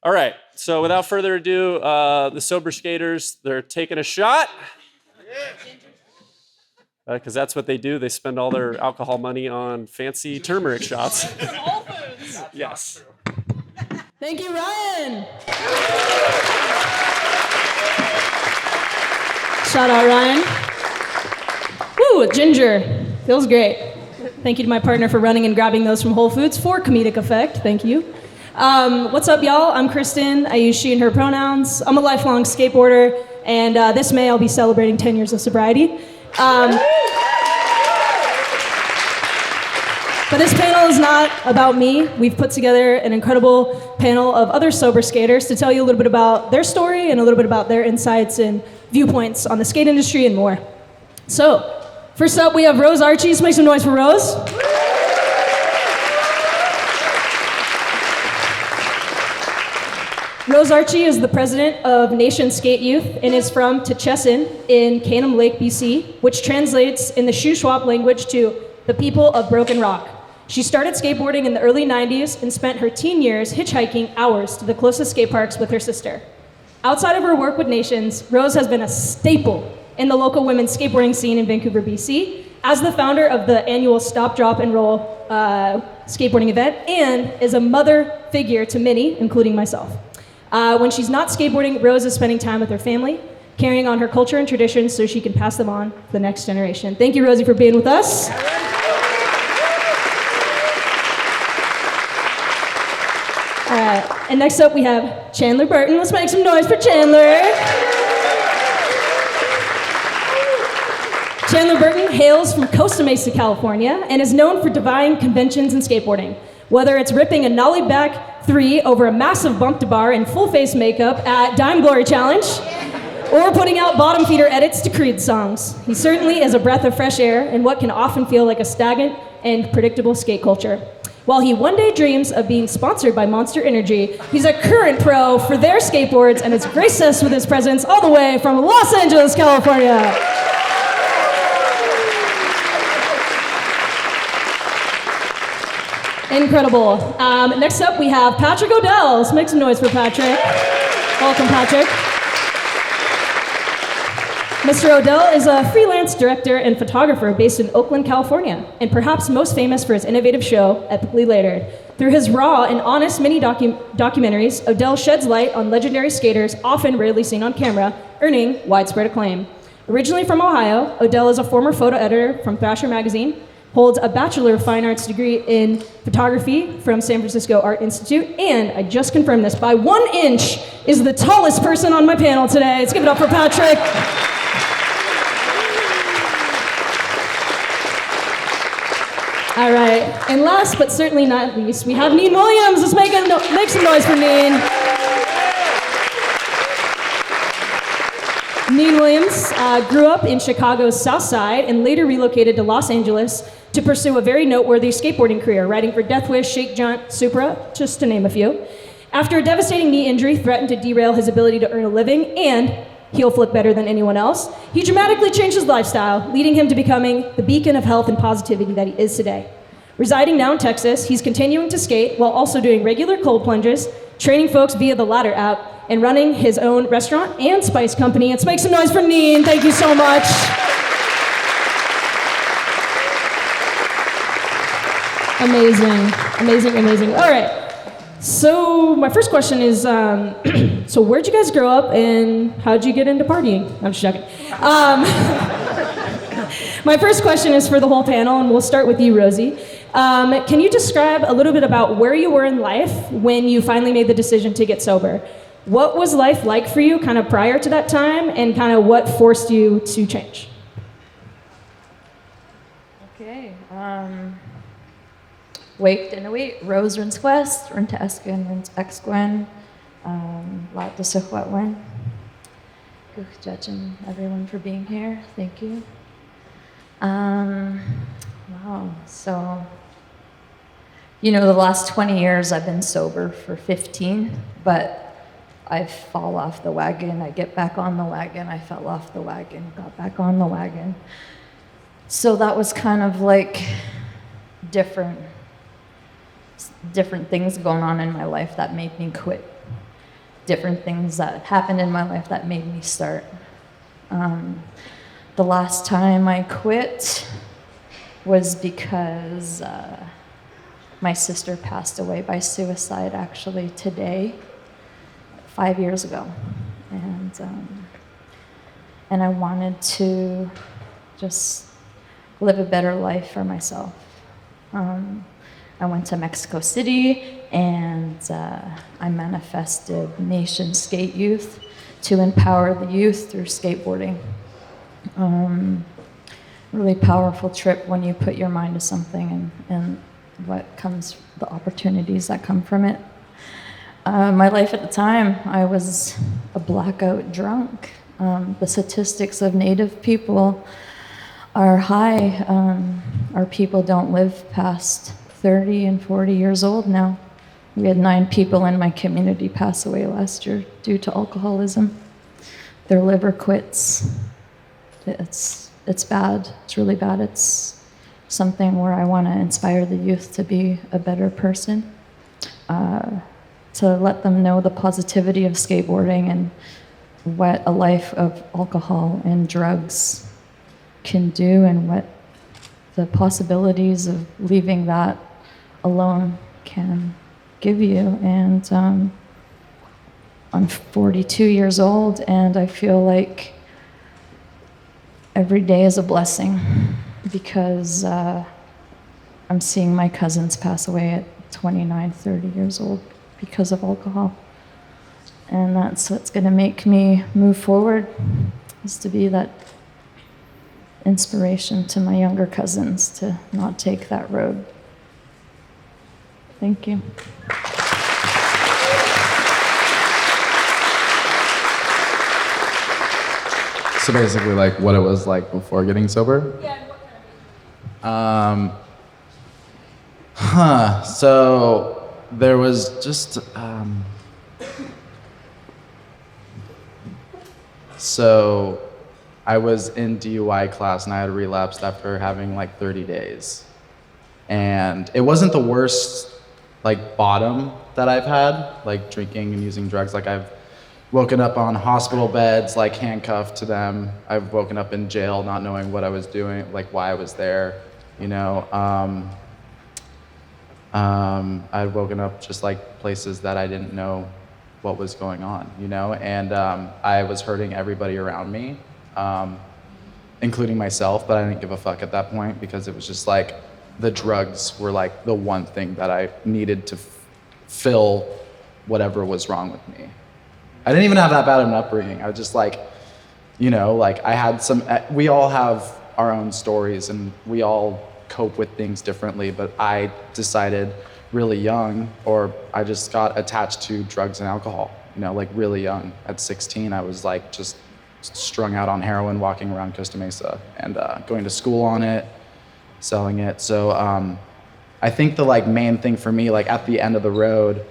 All right, so without further ado, the sober skaters, they're taking a shot. Because that's what they do. They spend all their alcohol money on fancy turmeric shots. Whole Foods. Yes. Thank you, Ryan. Shout out, Ryan. Woo, a ginger. Feels great. Thank you to my partner for running and grabbing those from Whole Foods for comedic effect. Thank you. What's up, y'all? I'm Kristin. I use she and her pronouns. I'm a lifelong skateboarder, and this May I'll be celebrating 10 years of sobriety. But this panel is not about me. We've put together an incredible panel of other sober skaters to tell you a little bit about their story and a little bit about their insights and viewpoints on the skate industry and more. So, first up we have Rose Archie. So make some noise for Rose. Rose Archie is the president of Nation Skate Youth and is from Tchesin in Canham Lake, BC, which translates in the Shuswap language to the people of Broken Rock. She started skateboarding in the early 90s and spent her teen years hitchhiking hours to the closest skate parks with her sister. Outside of her work with Nations, Rose has been a staple in the local women's skateboarding scene in Vancouver, BC, as the founder of the annual Stop, Drop, and Roll skateboarding event, and is a mother figure to many, including myself. When she's not skateboarding, Rose is spending time with her family, carrying on her culture and traditions so she can pass them on to the next generation. Thank you, Rosie, for being with us. And next up we have Chandler Burton. Let's make some noise for Chandler. Chandler Burton hails from Costa Mesa, California, and is known for defying conventions in skateboarding. Whether it's ripping a nollie back 3 over a massive bump to bar in full face makeup at Dime Glory Challenge, or putting out bottom feeder edits to Creed songs. He certainly is a breath of fresh air in what can often feel like a stagnant and predictable skate culture. While he one day dreams of being sponsored by Monster Energy, he's a current pro for their skateboards and has graced us with his presence all the way from Los Angeles, California. Incredible. Next up, we have Patrick O'Dell. Let's make some noise for Patrick. Welcome, Patrick. Mr. O'Dell is a freelance director and photographer based in Oakland, California, and perhaps most famous for his innovative show, Epically Layered. Through his raw and honest mini documentaries, O'Dell sheds light on legendary skaters often rarely seen on camera, earning widespread acclaim. Originally from Ohio, O'Dell is a former photo editor from Thrasher magazine, holds a Bachelor of Fine Arts degree in photography from San Francisco Art Institute, and I just confirmed this, by 1 inch is the tallest person on my panel today. Let's give it up for Patrick. All right, and last but certainly not least, we have Neen Williams. Let's make some noise for Neen. Neen Williams grew up in Chicago's South Side and later relocated to Los Angeles to pursue a very noteworthy skateboarding career, riding for Death Wish, Shake Junt, Supra, just to name a few. After a devastating knee injury threatened to derail his ability to earn a living and heel flip better than anyone else, he dramatically changed his lifestyle, leading him to becoming the beacon of health and positivity that he is today. Residing now in Texas, he's continuing to skate while also doing regular cold plunges, training folks via the Ladder app, and running his own restaurant and spice company. Let's make some noise for Neen. Thank you so much. Amazing, amazing, amazing. All right. So my first question is, so where'd you guys grow up and how'd you get into partying? I'm just joking. My first question is for the whole panel, and we'll start with you, Rosie. Can you describe a little bit about where you were in life when you finally made the decision to get sober? What was life like for you kind of prior to that time, and kind of what forced you to change? Okay. Waked in a week, Rose runs west, run to Eskin, runs Exquin, lot to Suhwetwin. Good judging everyone for being here. Thank you. Wow. So, the last 20 years I've been sober for 15, but I fall off the wagon, I get back on the wagon, I fell off the wagon, got back on the wagon. So that was kind of like different things going on in my life that made me quit different things that happened in my life that made me start. The last time I quit was because my sister passed away by suicide actually today, 5 years ago. And I wanted to just live a better life for myself. I went to Mexico City and I manifested Nation Skate Youth to empower the youth through skateboarding. Really powerful trip when you put your mind to something and what comes, the opportunities that come from it. My life at the time, I was a blackout drunk. The statistics of Native people are high. Our people don't live past 30 and 40 years old now. We had 9 people in my community pass away last year due to alcoholism. Their liver quits. It's bad. It's really bad. It's something where I want to inspire the youth to be a better person, to let them know the positivity of skateboarding and what a life of alcohol and drugs can do and what the possibilities of leaving that alone can give you. And I'm 42 years old, and I feel like every day is a blessing because I'm seeing my cousins pass away at 29, 30 years old because of alcohol. And that's what's going to make me move forward, is to be that inspiration to my younger cousins to not take that road. Thank you. So basically, like what it was like before getting sober? Yeah, and what kind of So there was just so I was in DUI class and I had relapsed after having like 30 days. And it wasn't the worst like bottom that I've had, like drinking and using drugs. Like I've woken up on hospital beds, like handcuffed to them. I've woken up in jail not knowing what I was doing, like why I was there, you know. I'd woken up just like places that I didn't know what was going on, you know. And I was hurting everybody around me, including myself, but I didn't give a fuck at that point because it was just like the drugs were like the one thing that I needed to fill whatever was wrong with me. I didn't even have that bad of an upbringing. I was just like, you know, like I had some, we all have our own stories and we all cope with things differently, but I decided really young, or I just got attached to drugs and alcohol, you know, like really young. At 16, I was like just strung out on heroin, walking around Costa Mesa and going to school on it, selling it. So I think the like main thing for me, like at the end of the road,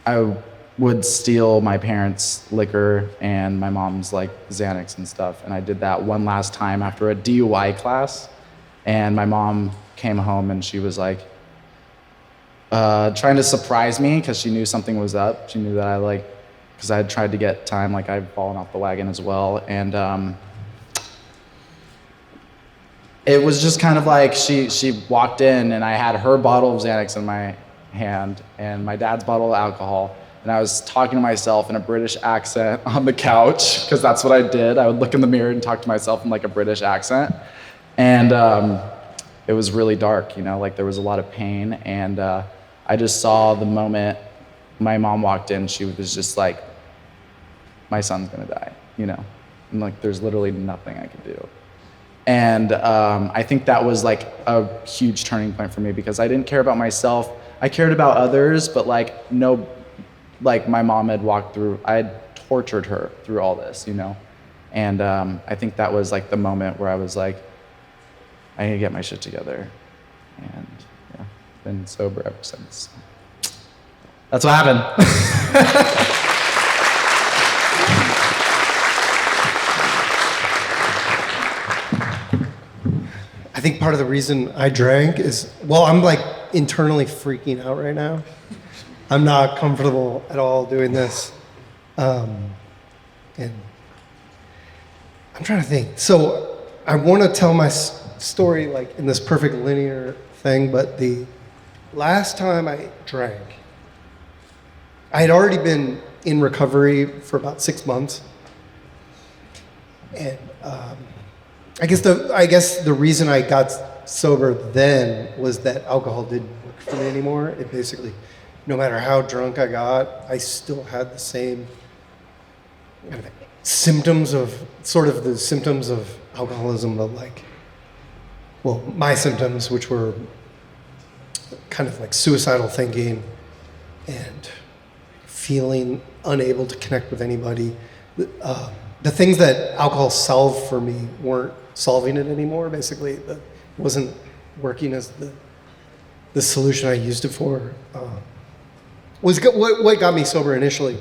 I would steal my parents' liquor and my mom's like Xanax and stuff. And I did that one last time after a DUI class. And my mom came home and she was like trying to surprise me because she knew something was up. She knew that I like, because I had tried to get time, like I'd fallen off the wagon as well. And it was just kind of like she walked in and I had her bottle of Xanax in my hand and my dad's bottle of alcohol. And I was talking to myself in a British accent on the couch, because that's what I did. I would look in the mirror and talk to myself in like a British accent. And it was really dark, you know, like there was a lot of pain. And I just saw the moment my mom walked in, she was just like, my son's gonna die, you know? And like, there's literally nothing I could do. And I think that was like a huge turning point for me, because I didn't care about myself. I cared about others, but like no, like my mom had walked through, I had tortured her through all this, you know? And I think that was like the moment where I was like, I need to get my shit together. And yeah, been sober ever since. That's what happened. I think part of the reason I drank is, well, I'm like internally freaking out right now. I'm not comfortable at all doing this. And I'm trying to think. So I want to tell my story like in this perfect linear thing, but the last time I drank, I had already been in recovery for about 6 months. And I guess the reason I got sober then was that alcohol didn't work for me anymore. It basically, no matter how drunk I got, I still had the same kind of symptoms of alcoholism, but like, well, my symptoms, which were kind of like suicidal thinking and feeling unable to connect with anybody. The things that alcohol solved for me weren't solving it anymore. Basically, it wasn't working as the solution I used it for. Was what got me sober initially,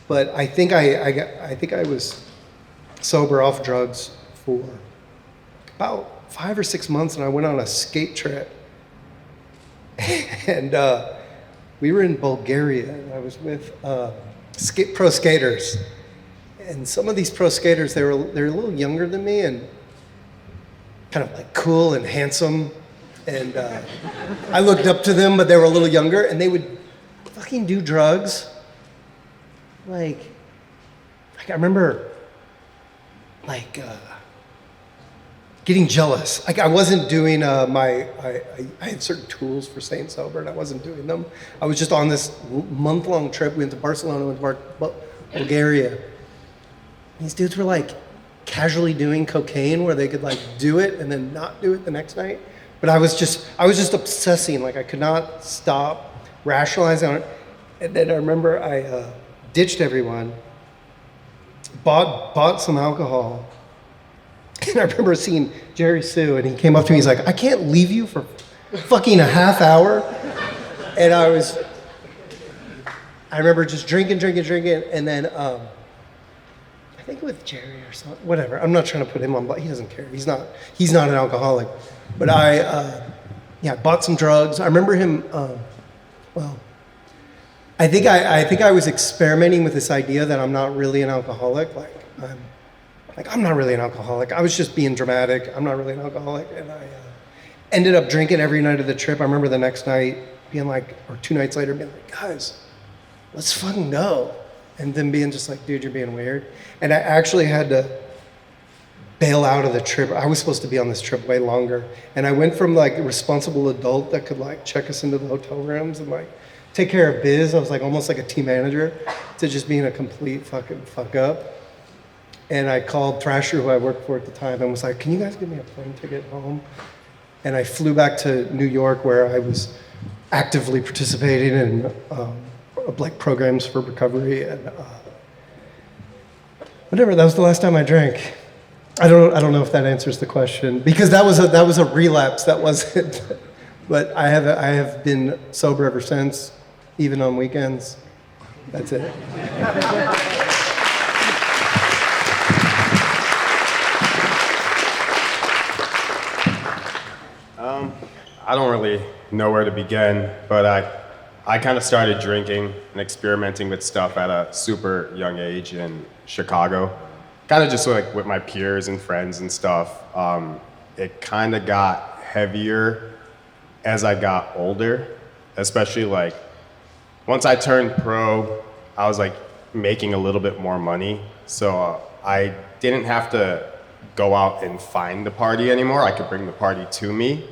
but I think I was sober off drugs for about 5 or 6 months, and I went on a skate trip, and we were in Bulgaria, and I was with pro skaters. And some of these pro skaters, they're a little younger than me and kind of like cool and handsome. And I looked up to them, but they were a little younger, and they would fucking do drugs. Like I remember, getting jealous. Like I wasn't doing I had certain tools for staying sober, and I wasn't doing them. I was just on this month-long trip. We went to Barcelona, went to Bulgaria. These dudes were like casually doing cocaine where they could like do it and then not do it the next night. But I was just obsessing. Like I could not stop rationalizing on it. And then I remember I ditched everyone, bought some alcohol. And I remember seeing Jerry Sue, and he came up to me. He's like, "I can't leave you for fucking a half hour." And I remember just drinking, and then I think with Jerry or something, whatever. I'm not trying to put him on, but he doesn't care. He's not an alcoholic. But I bought some drugs. I remember him. I think I was experimenting with this idea that I'm not really an alcoholic. I'm not really an alcoholic. I was just being dramatic. I'm not really an alcoholic, and I ended up drinking every night of the trip. I remember the next night being like, or 2 nights later, being like, "Guys, let's fucking go." And then being just like, "Dude, you're being weird." And I actually had to bail out of the trip. I was supposed to be on this trip way longer. And I went from like a responsible adult that could like check us into the hotel rooms and like take care of biz. I was like almost like a team manager, to just being a complete fucking fuck up. And I called Thrasher, who I worked for at the time, and was like, "Can you guys give me a plane ticket home?" And I flew back to New York, where I was actively participating in like programs for recovery, and whatever. That was the last time I drank. I don't know if that answers the question, because that was a relapse. That wasn't. But I have been sober ever since, even on weekends. That's it. I don't really know where to begin, but I kind of started drinking and experimenting with stuff at a super young age in Chicago. Kind of just like with my peers and friends and stuff. It kind of got heavier as I got older, especially like once I turned pro, I was like making a little bit more money. So I didn't have to go out and find the party anymore. I could bring the party to me.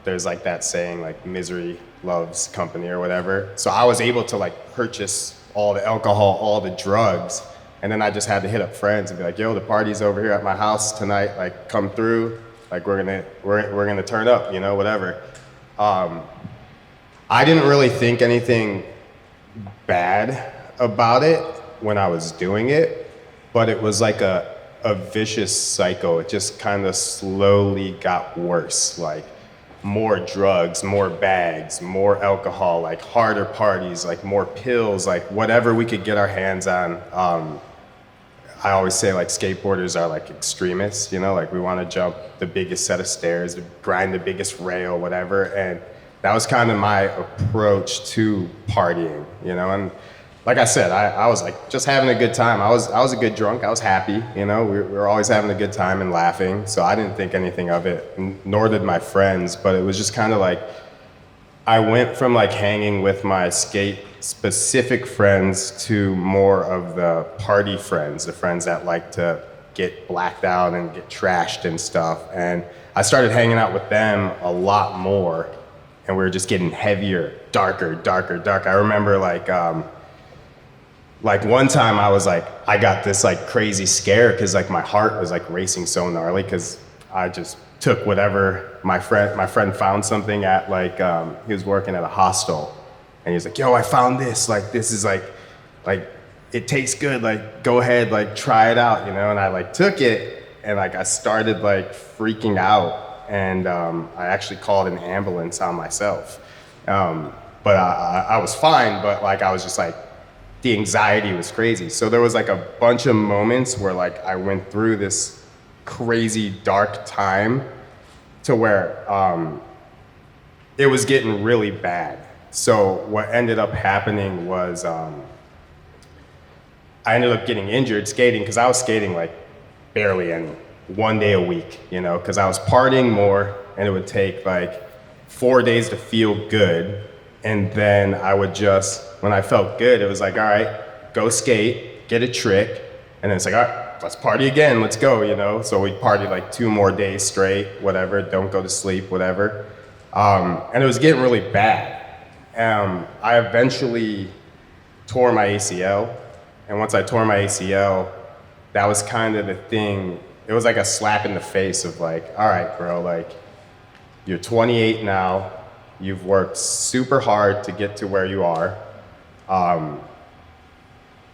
There's like that saying, like misery loves company or whatever. So I was able to like purchase all the alcohol, all the drugs, and then I just had to hit up friends and be like, "Yo, the party's over here at my house tonight. Like, come through. Like, we're gonna turn up, you know, whatever." I didn't really think anything bad about it when I was doing it, but it was like a vicious cycle. It just kind of slowly got worse. Like more drugs, more bags, more alcohol, like harder parties, like more pills, like whatever we could get our hands on. I always say like skateboarders are like extremists, you know, like we want to jump the biggest set of stairs, grind the biggest rail, whatever. And that was kind of my approach to partying, you know. And like I said, I was like just having a good time. I was a good drunk. I was happy, you know. We were always having a good time and laughing. So I didn't think anything of it, nor did my friends. But it was just kind of like I went from like hanging with my skate specific friends to more of the party friends, the friends that like to get blacked out and get trashed and stuff. And I started hanging out with them a lot more, and we were just getting heavier, darker. I remember like one time I was like, I got this like crazy scare because like my heart was like racing so gnarly because I just took whatever my friend found something at like he was working at a hostel, and he was like, yo, I found this, like this is like it tastes good, like go ahead, like try it out, you know. And I like took it, and like I started like freaking out, and I actually called an ambulance on myself, but I was fine, but like I was just like, the anxiety was crazy. So there was like a bunch of moments where like I went through this crazy dark time to where it was getting really bad. So what ended up happening was I ended up getting injured skating, because I was skating like barely any, 1 day a week, you know, because I was partying more, and it would take like 4 days to feel good. And then I would just, when I felt good, it was like, all right, go skate, get a trick. And then it's like, all right, let's party again, let's go, you know? So we partied like 2 more days straight, whatever, don't go to sleep, whatever. And it was getting really bad. I eventually tore my ACL. And once I tore my ACL, that was kind of the thing. It was like a slap in the face of like, all right, bro, like you're 28 now. You've worked super hard to get to where you are.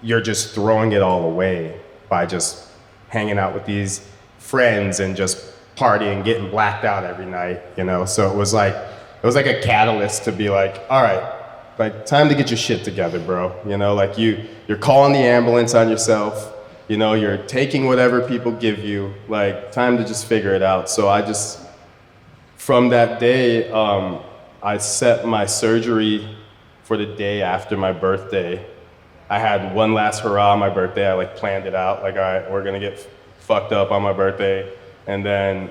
You're just throwing it all away by just hanging out with these friends and just partying, getting blacked out every night, you know? So it was like a catalyst to be like, all right, like time to get your shit together, bro. You know, like you're calling the ambulance on yourself, you know, you're taking whatever people give you, like time to just figure it out. So I just, from that day, I set my surgery for the day after my birthday. I had one last hurrah on my birthday. I like planned it out, like, all right, we're gonna get fucked up on my birthday, and then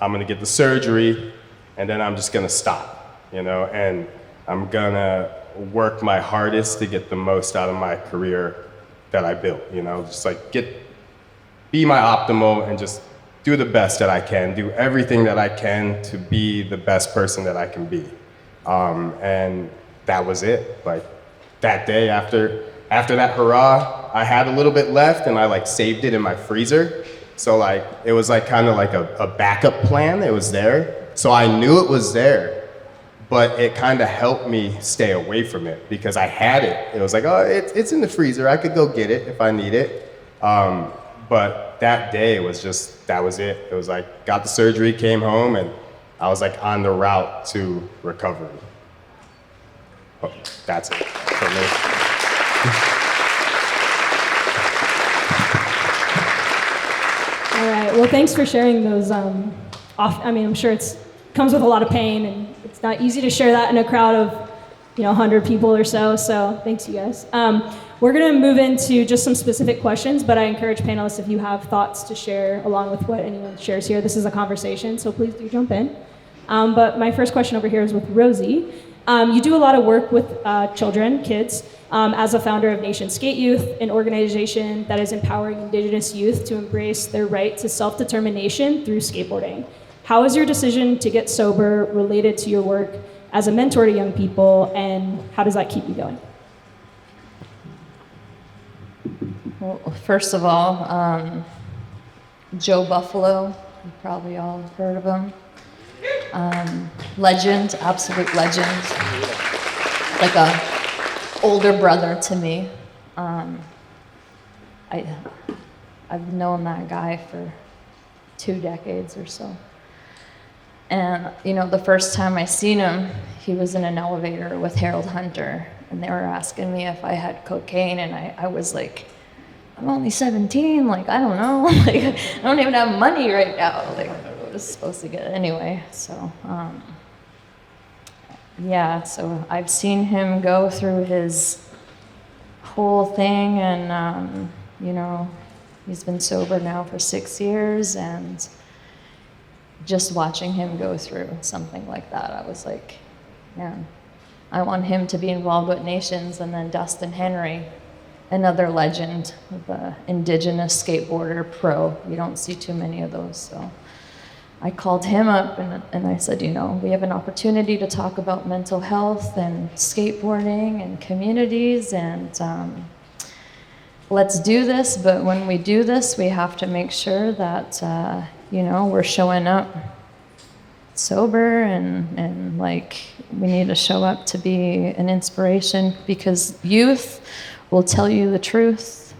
I'm gonna get the surgery, and then I'm just gonna stop, you know, and I'm gonna work my hardest to get the most out of my career that I built, you know, just like be my optimal and just do the best that I can, do everything that I can to be the best person that I can be. And that was it. Like that day after that hurrah, I had a little bit left, and I like saved it in my freezer. So like, it was like kind of like a backup plan. It was there. So I knew it was there, but it kind of helped me stay away from it because I had it. It was like, oh, it's in the freezer. I could go get it if I need it. But that day was just, that was it. It was like, got the surgery, came home, and I was like on the route to recovery. Oh, that's it for me. All right. Well, thanks for sharing those. I'm sure comes with a lot of pain, and it's not easy to share that in a crowd of, 100 people or so. So thanks, you guys. We're going to move into just some specific questions, but I encourage panelists, if you have thoughts to share along with what anyone shares here, this is a conversation, so please do jump in. But my first question over here is with Rosie. You do a lot of work with children, kids, as a founder of Nation Skate Youth, an organization that is empowering Indigenous youth to embrace their right to self-determination through skateboarding. How is your decision to get sober related to your work as a mentor to young people, and how does that keep you going? Well, first of all, Joe Buffalo, you probably all have heard of him. Legend, absolute legend. Like a older brother to me. I've known that guy for 2 decades or so. And, the first time I seen him, he was in an elevator with Harold Hunter, and they were asking me if I had cocaine, and I was like, I'm only 17, like, I don't know, like, I don't even have money right now, like, I was supposed to get it anyway, so, yeah, so I've seen him go through his whole thing, and you know, he's been sober now for 6 years, and just watching him go through something like that, I was like, man, I want him to be involved with Nations. And then Dustin Henry, another legend, the indigenous skateboarder pro. You don't see too many of those, so I called him up and I said, you know, we have an opportunity to talk about mental health and skateboarding and communities, and let's do this. But when we do this, we have to make sure that, you know, we're showing up sober, and like, we need to show up to be an inspiration, because youth will tell you the truth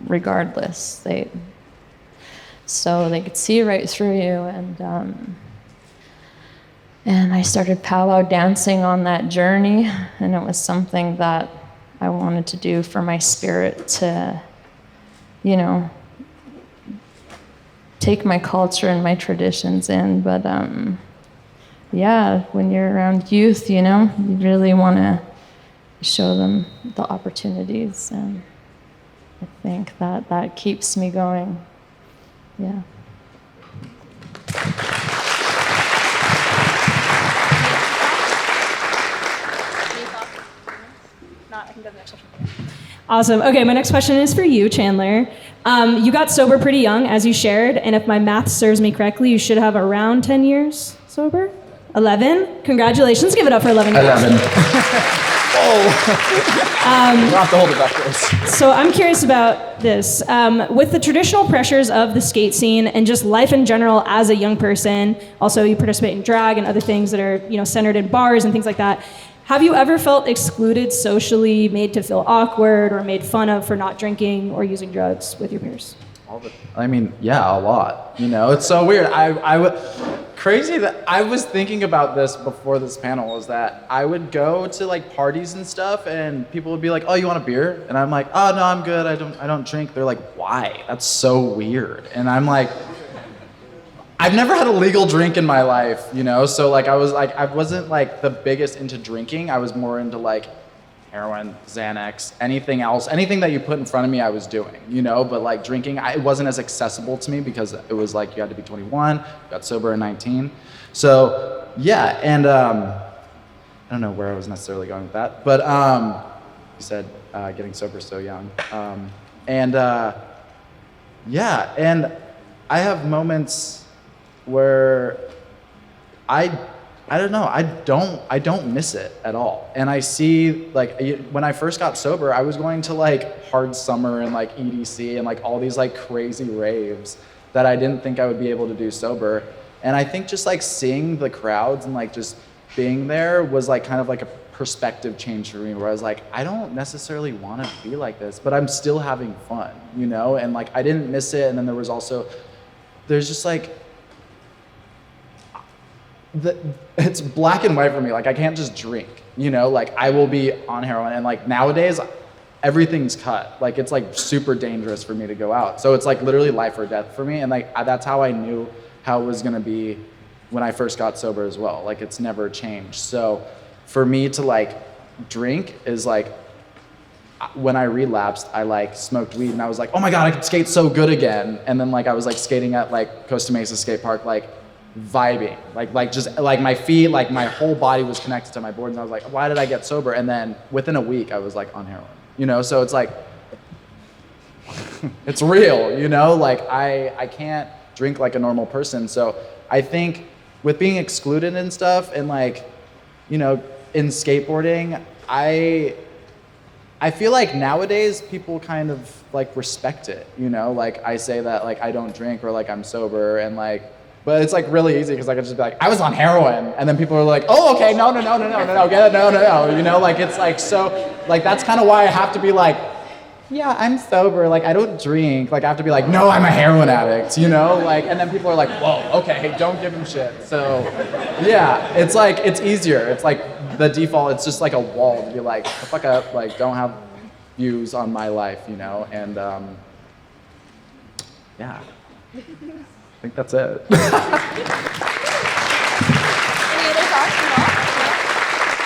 regardless. So they could see right through you, and I started powwow dancing on that journey, and it was something that I wanted to do for my spirit to, you know, take my culture and my traditions in. But yeah, when you're around youth, you know, you really want to show them the opportunities, and I think that keeps me going. Yeah. Awesome. Okay, my next question is for you, Chandler. You got sober pretty young, as you shared, and if my math serves me correctly, you should have around 10 years sober? 11? Congratulations. Give it up for 11 years. 11. We'll have to hold it back close. So I'm curious about this. With the traditional pressures of the skate scene and just life in general as a young person, also you participate in drag and other things that are, you know, centered in bars and things like that. Have you ever felt excluded socially, made to feel awkward, or made fun of for not drinking or using drugs with your peers? I mean, yeah, a lot. You know, it's so weird. Crazy that I was thinking about this before this panel, is that I would go to like parties and stuff, and people would be like, "Oh, you want a beer?" And I'm like, "Oh no, I'm good. I don't drink." They're like, "Why? That's so weird." And I'm like, I've never had a legal drink in my life, you know. So like I wasn't like the biggest into drinking. I was more into like heroin, Xanax, anything else, anything that you put in front of me, I was doing, you know. But like drinking, it wasn't as accessible to me, because it was like you had to be 21, got sober at 19. So yeah, and I don't know where I was necessarily going with that, but you said getting sober so young, yeah, and I have moments where I don't know, I don't miss it at all. And I see, like, when I first got sober, I was going to like Hard Summer and like EDC and like all these like crazy raves that I didn't think I would be able to do sober. And I think just like seeing the crowds and like just being there was like kind of like a perspective change for me, where I was like, I don't necessarily want to be like this, but I'm still having fun, you know? And like I didn't miss it. And then there's just like, it's black and white for me. Like I can't just drink, you know, like I will be on heroin, and like nowadays everything's cut. Like it's like super dangerous for me to go out. So it's like literally life or death for me. And like that's how I knew how it was gonna be when I first got sober as well. Like it's never changed. So for me to like drink is like, when I relapsed, I like smoked weed and I was like, oh my God, I could skate so good again. And then like I was like skating at like Costa Mesa skate park, like vibing, like just like my feet, like my whole body was connected to my boards, and I was like, why did I get sober? And then within a week I was like on heroin, you know. So it's like it's real, you know. Like I can't drink like a normal person. So I think with being excluded and stuff, and like, you know, in skateboarding, I feel like nowadays people kind of like respect it, you know. Like I say that like I don't drink, or like I'm sober, and like, but it's like really easy, because I could just be like, I was on heroin, and then people are like, oh, okay, no, get it, no, you know, like it's like, so like that's kind of why I have to be like, yeah, I'm sober, like I don't drink, like I have to be like, no, I'm a heroin addict, you know, like, and then people are like, whoa, okay, don't give him shit. So yeah, it's like, it's easier, it's like the default, it's just like a wall to be like, the fuck up, like don't have views on my life, you know, and yeah. I think that's it. Any other thoughts from all? No?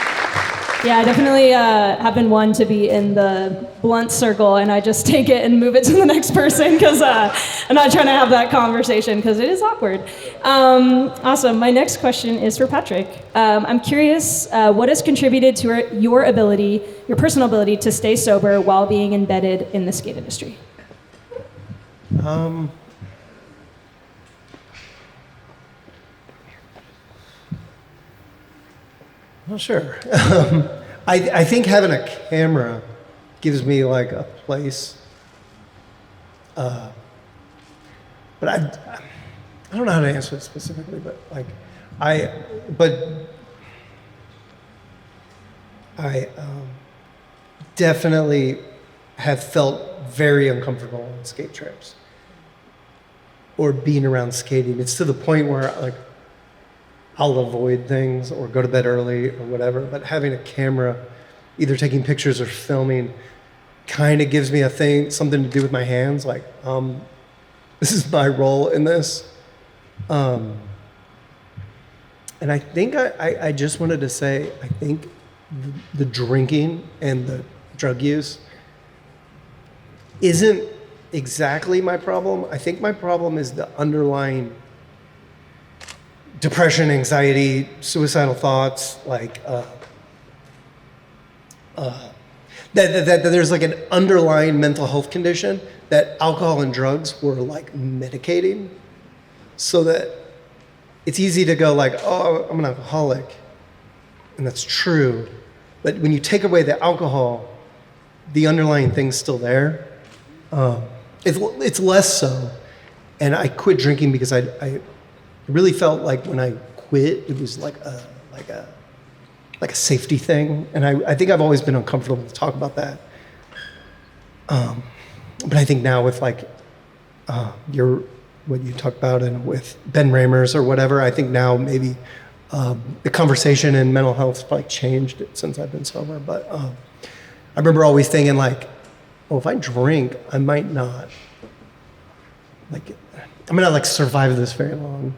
Yeah, I definitely have been one to be in the blunt circle, and I just take it and move it to the next person because I'm not trying to have that conversation because it is awkward. Awesome. My next question is for Patrick. I'm curious, what has contributed to your ability, your personal ability, to stay sober while being embedded in the skate industry? Not sure. I think having a camera gives me like a place. But I don't know how to answer it specifically, but like I definitely have felt very uncomfortable on skate trips or being around skating. It's to the point where like I'll avoid things or go to bed early or whatever, but having a camera, either taking pictures or filming, kind of gives me something to do with my hands. Like, this is my role in this. And I think I just wanted to say, I think the drinking and the drug use isn't exactly my problem. I think my problem is the underlying depression, anxiety, suicidal thoughts, like that there's like an underlying mental health condition that alcohol and drugs were like medicating, so that it's easy to go like, oh, I'm an alcoholic, and that's true, but when you take away the alcohol, the underlying thing's still there. It's less so, and I quit drinking because I really felt like when I quit, it was like a safety thing, and I think I've always been uncomfortable to talk about that. But I think now with like what you talked about, and with Ben Ramers or whatever, I think now maybe the conversation in mental health's probably changed since I've been sober. But I remember always thinking like, oh, if I drink, I might not survive this very long.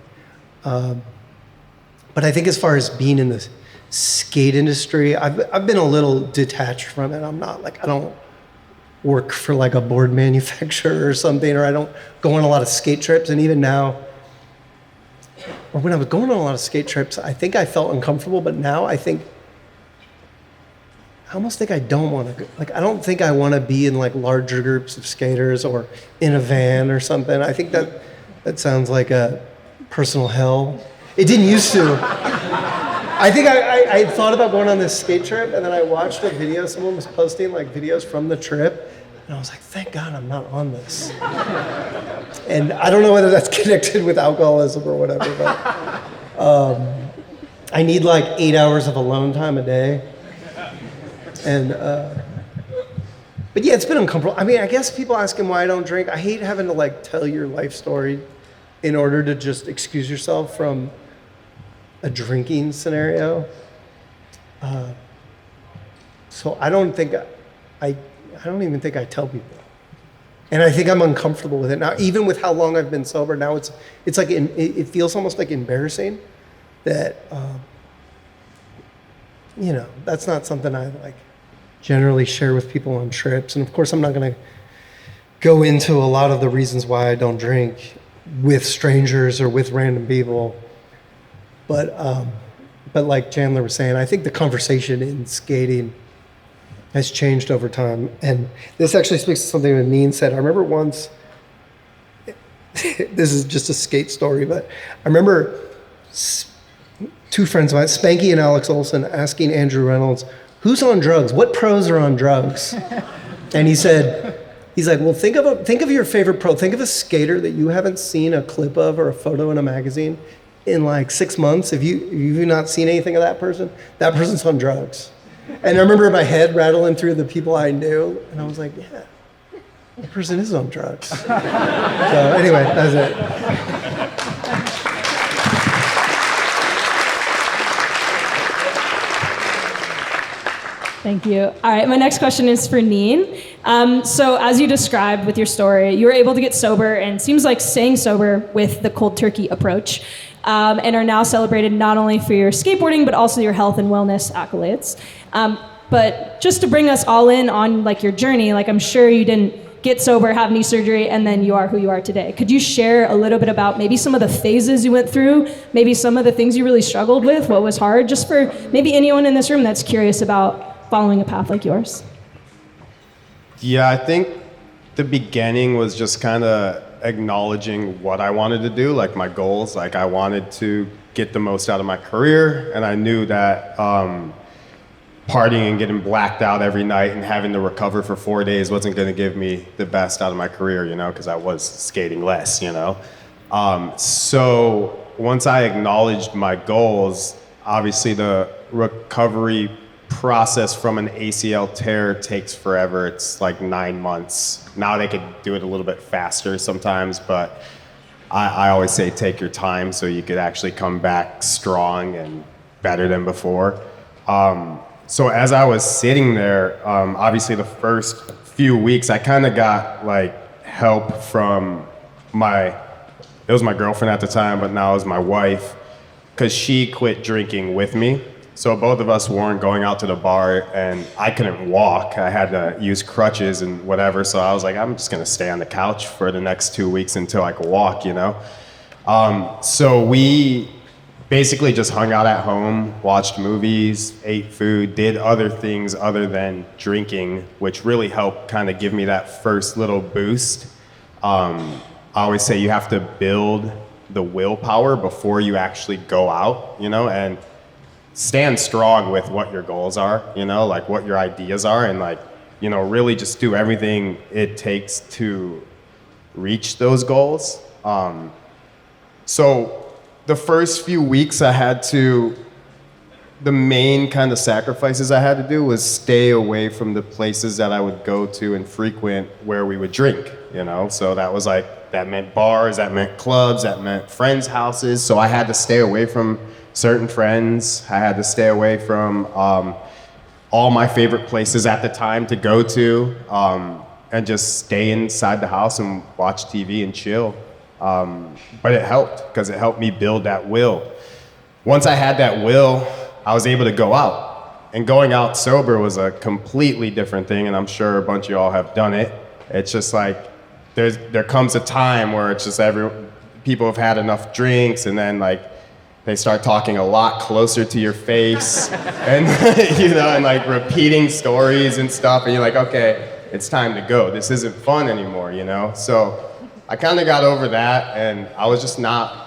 But I think as far as being in the skate industry, I've been a little detached from it. I'm not like, I don't work for like a board manufacturer or something, or I don't go on a lot of skate trips. And even now, or when I was going on a lot of skate trips, I think I felt uncomfortable, but now I almost think I don't want to go. Like, I don't think I want to be in like larger groups of skaters or in a van or something. I think that sounds like a personal hell. It didn't used to. I think I thought about going on this skate trip, and then I watched a video. Someone was posting like videos from the trip, and I was like, thank God I'm not on this. And I don't know whether that's connected with alcoholism or whatever, but I need like 8 hours of alone time a day. And but yeah, it's been uncomfortable. I mean, I guess people asking why I don't drink. I hate having to like tell your life story in order to just excuse yourself from a drinking scenario. So I don't even think I tell people. And I think I'm uncomfortable with it now, even with how long I've been sober. Now it's like, it feels almost like embarrassing that, that's not something I like generally share with people on trips. And of course, I'm not going to go into a lot of the reasons why I don't drink with strangers or with random people. But like Chandler was saying, I think the conversation in skating has changed over time. And this actually speaks to something that Neen said. I remember once, this is just a skate story, but I remember two friends of mine, Spanky and Alex Olson, asking Andrew Reynolds, who's on drugs? What pros are on drugs? And he's like, well, think of your favorite pro. Think of a skater that you haven't seen a clip of or a photo in a magazine in like 6 months. If you've not seen anything of that person's on drugs. And I remember my head rattling through the people I knew, and I was like, yeah, that person is on drugs. So anyway, that's it. Thank you. All right, my next question is for Neen. So as you described with your story, you were able to get sober, and it seems like staying sober with the cold turkey approach. and are now celebrated not only for your skateboarding, but also your health and wellness accolades. But just to bring us all in on like your journey, like I'm sure you didn't get sober, have knee surgery, and then you are who you are today. Could you share a little bit about maybe some of the phases you went through, maybe some of the things you really struggled with, what was hard, just for maybe anyone in this room that's curious about following a path like yours? Yeah, I think the beginning was just kind of acknowledging what I wanted to do, like my goals. Like I wanted to get the most out of my career, and I knew that partying and getting blacked out every night and having to recover for 4 days wasn't going to give me the best out of my career, you know, because I was skating less, you know. So once I acknowledged my goals, obviously the recovery process from an ACL tear takes forever. It's like 9 months. Now they could do it a little bit faster sometimes, but I always say take your time so you could actually come back strong and better than before. So as I was sitting there, obviously the first few weeks, I kind of got like help from it was my girlfriend at the time, but now it's my wife, because she quit drinking with me. So both of us weren't going out to the bar, and I couldn't walk. I had to use crutches and whatever. So I was like, I'm just gonna stay on the couch for the next 2 weeks until I could walk, you know? So we basically just hung out at home, watched movies, ate food, did other things other than drinking, which really helped kind of give me that first little boost. I always say you have to build the willpower before you actually go out, you know, and stand strong with what your goals are, you know, like what your ideas are, and like, you know, really just do everything it takes to reach those goals. So the first few weeks the main kind of sacrifices I had to do was stay away from the places that I would go to and frequent where we would drink, you know? So that meant bars, that meant clubs, that meant friends' houses. So I had to stay away from certain friends. I had to stay away from all my favorite places at the time to go to, and just stay inside the house and watch TV and chill. But it helped, because it helped me build that will. Once I had that will, I was able to go out. And going out sober was a completely different thing, and I'm sure a bunch of y'all have done it. It's just like, there comes a time where it's just people have had enough drinks, and then like, they start talking a lot closer to your face, and you know, and like repeating stories and stuff, and you're like, okay, it's time to go. This isn't fun anymore, you know? So I kind of got over that, and I was just not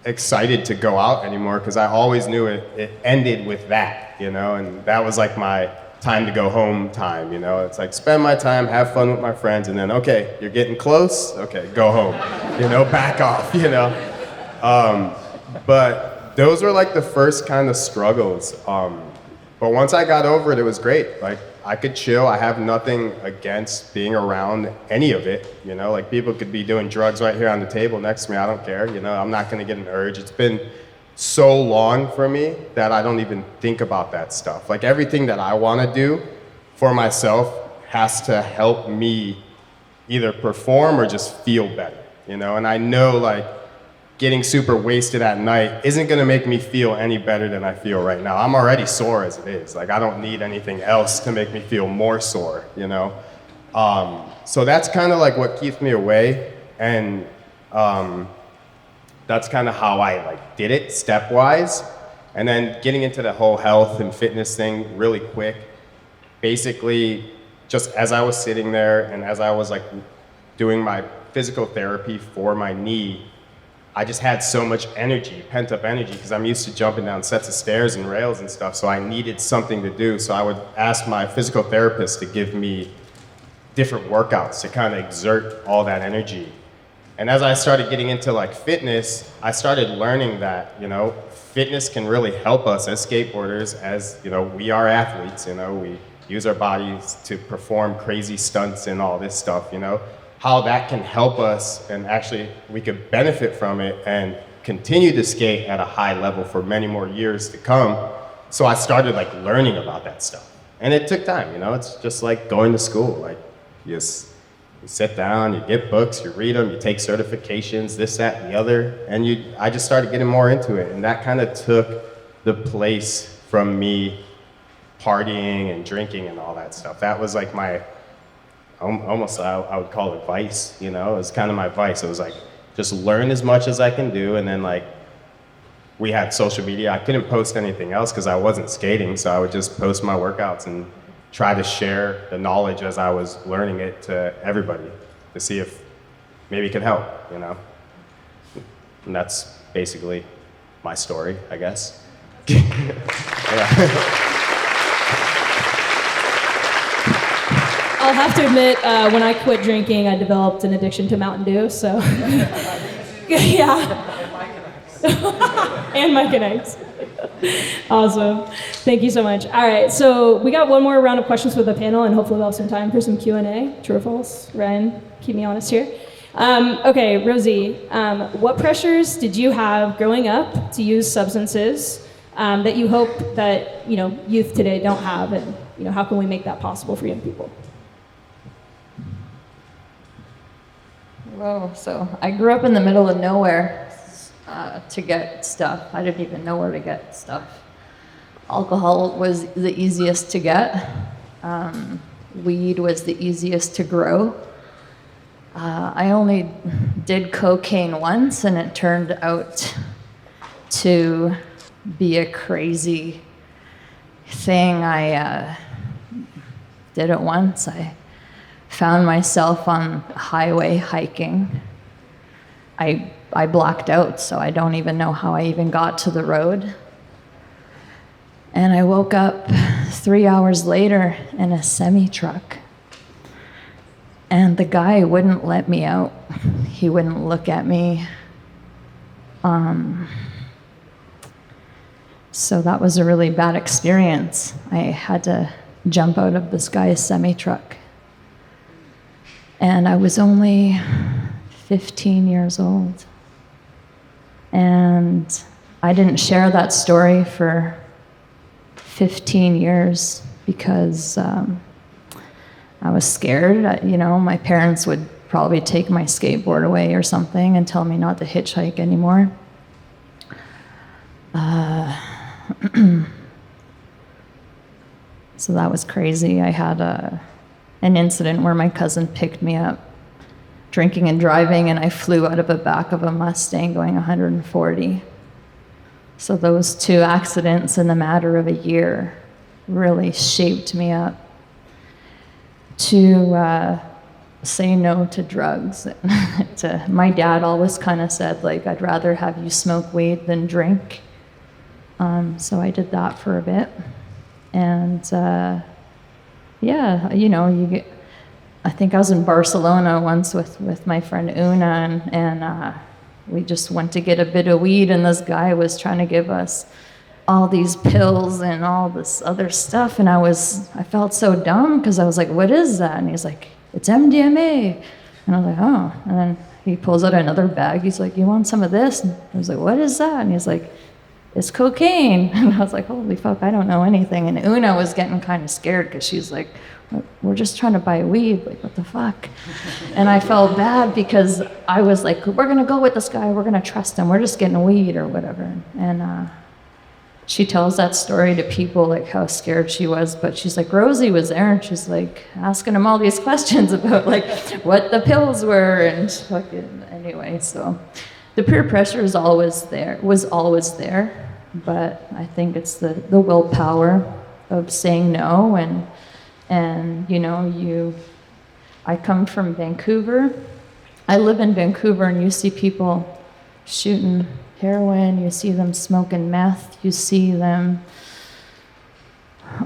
excited to go out anymore, because I always knew it ended with that, you know, and that was like my time to go home time, you know? It's like, spend my time, have fun with my friends, and then, okay, you're getting close, okay, go home, you know, back off, you know? But those were like the first kind of struggles. But once I got over it, it was great. Like, I could chill. I have nothing against being around any of it. You know, like people could be doing drugs right here on the table next to me. I don't care. You know, I'm not going to get an urge. It's been so long for me that I don't even think about that stuff. Like everything that I want to do for myself has to help me either perform or just feel better, you know? And I know like getting super wasted at night isn't gonna make me feel any better than I feel right now. I'm already sore as it is. Like I don't need anything else to make me feel more sore, you know? So that's kind of like what keeps me away. And that's kind of how I like did it stepwise. And then getting into the whole health and fitness thing really quick. Basically, just as I was sitting there and as I was like doing my physical therapy for my knee, I just had so much energy, pent up energy, because I'm used to jumping down sets of stairs and rails and stuff, so I needed something to do. So I would ask my physical therapist to give me different workouts to kind of exert all that energy. And as I started getting into like fitness, I started learning that, you know, fitness can really help us as skateboarders, as, you know, we are athletes, you know, we use our bodies to perform crazy stunts and all this stuff, you know, how that can help us, and actually we could benefit from it and continue to skate at a high level for many more years to come. So I started like learning about that stuff. And it took time, you know, it's just like going to school. Like, you just You sit down, you get books, you read them, you take certifications, this, that, and the other, and I just started getting more into it, and that kind of took the place from me partying and drinking and all that stuff. That was like my, almost I would call it vice, you know? It was kind of my vice. It was like, just learn as much as I can do, and then like, we had social media. I couldn't post anything else because I wasn't skating, so I would just post my workouts and try to share the knowledge as I was learning it to everybody to see if maybe it could help, you know? And that's basically my story, I guess. Yeah. I'll have to admit, when I quit drinking, I developed an addiction to Mountain Dew, so. Yeah. And Mike and Ike's. Awesome. Thank you so much. All right, so we got one more round of questions for the panel, and hopefully we'll have some time for some Q&A. True or false? Ryan, keep me honest here. Okay, Rosie, what pressures did you have growing up to use substances that you hope that youth today don't have, and how can we make that possible for young people? Whoa, so I grew up in the middle of nowhere to get stuff. I didn't even know where to get stuff. Alcohol was the easiest to get. Weed was the easiest to grow. I only did cocaine once, and it turned out to be a crazy thing. I did it once. I found myself on a highway hiking. I blacked out, so I don't even know how I even got to the road. And I woke up 3 hours later in a semi-truck. And the guy wouldn't let me out. He wouldn't look at me. So that was a really bad experience. I had to jump out of this guy's semi-truck. And I was only 15 years old. And I didn't share that story for 15 years because I was scared. My parents would probably take my skateboard away or something and tell me not to hitchhike anymore. So that was crazy. I had an incident where my cousin picked me up drinking and driving, and I flew out of the back of a Mustang going 140. So those two accidents in the matter of a year really shaped me up to say no to drugs. My dad always kind of said, like, I'd rather have you smoke weed than drink. So I did that for a bit. And I think I was in Barcelona once with my friend Una, and we just went to get a bit of weed, and this guy was trying to give us all these pills and all this other stuff, and I felt so dumb because I was like, what is that? And he's like, it's MDMA. And I was like, oh. And then he pulls out another bag. He's like, you want some of this? And I was like, what is that? And he's like, it's cocaine. And I was like, holy fuck, I don't know anything. And Una was getting kind of scared because she's like, we're just trying to buy weed, like, what the fuck? And I felt bad because I was like, we're gonna go with this guy, we're gonna trust him, we're just getting weed or whatever. And she tells that story to people, like how scared she was, but she's like, Rosie was there, and she's like asking him all these questions about like what the pills were, and fucking, anyway, so the peer pressure was always there, but I think it's the willpower of saying no. And I come from Vancouver. I live in Vancouver, and you see people shooting heroin, you see them smoking meth, you see them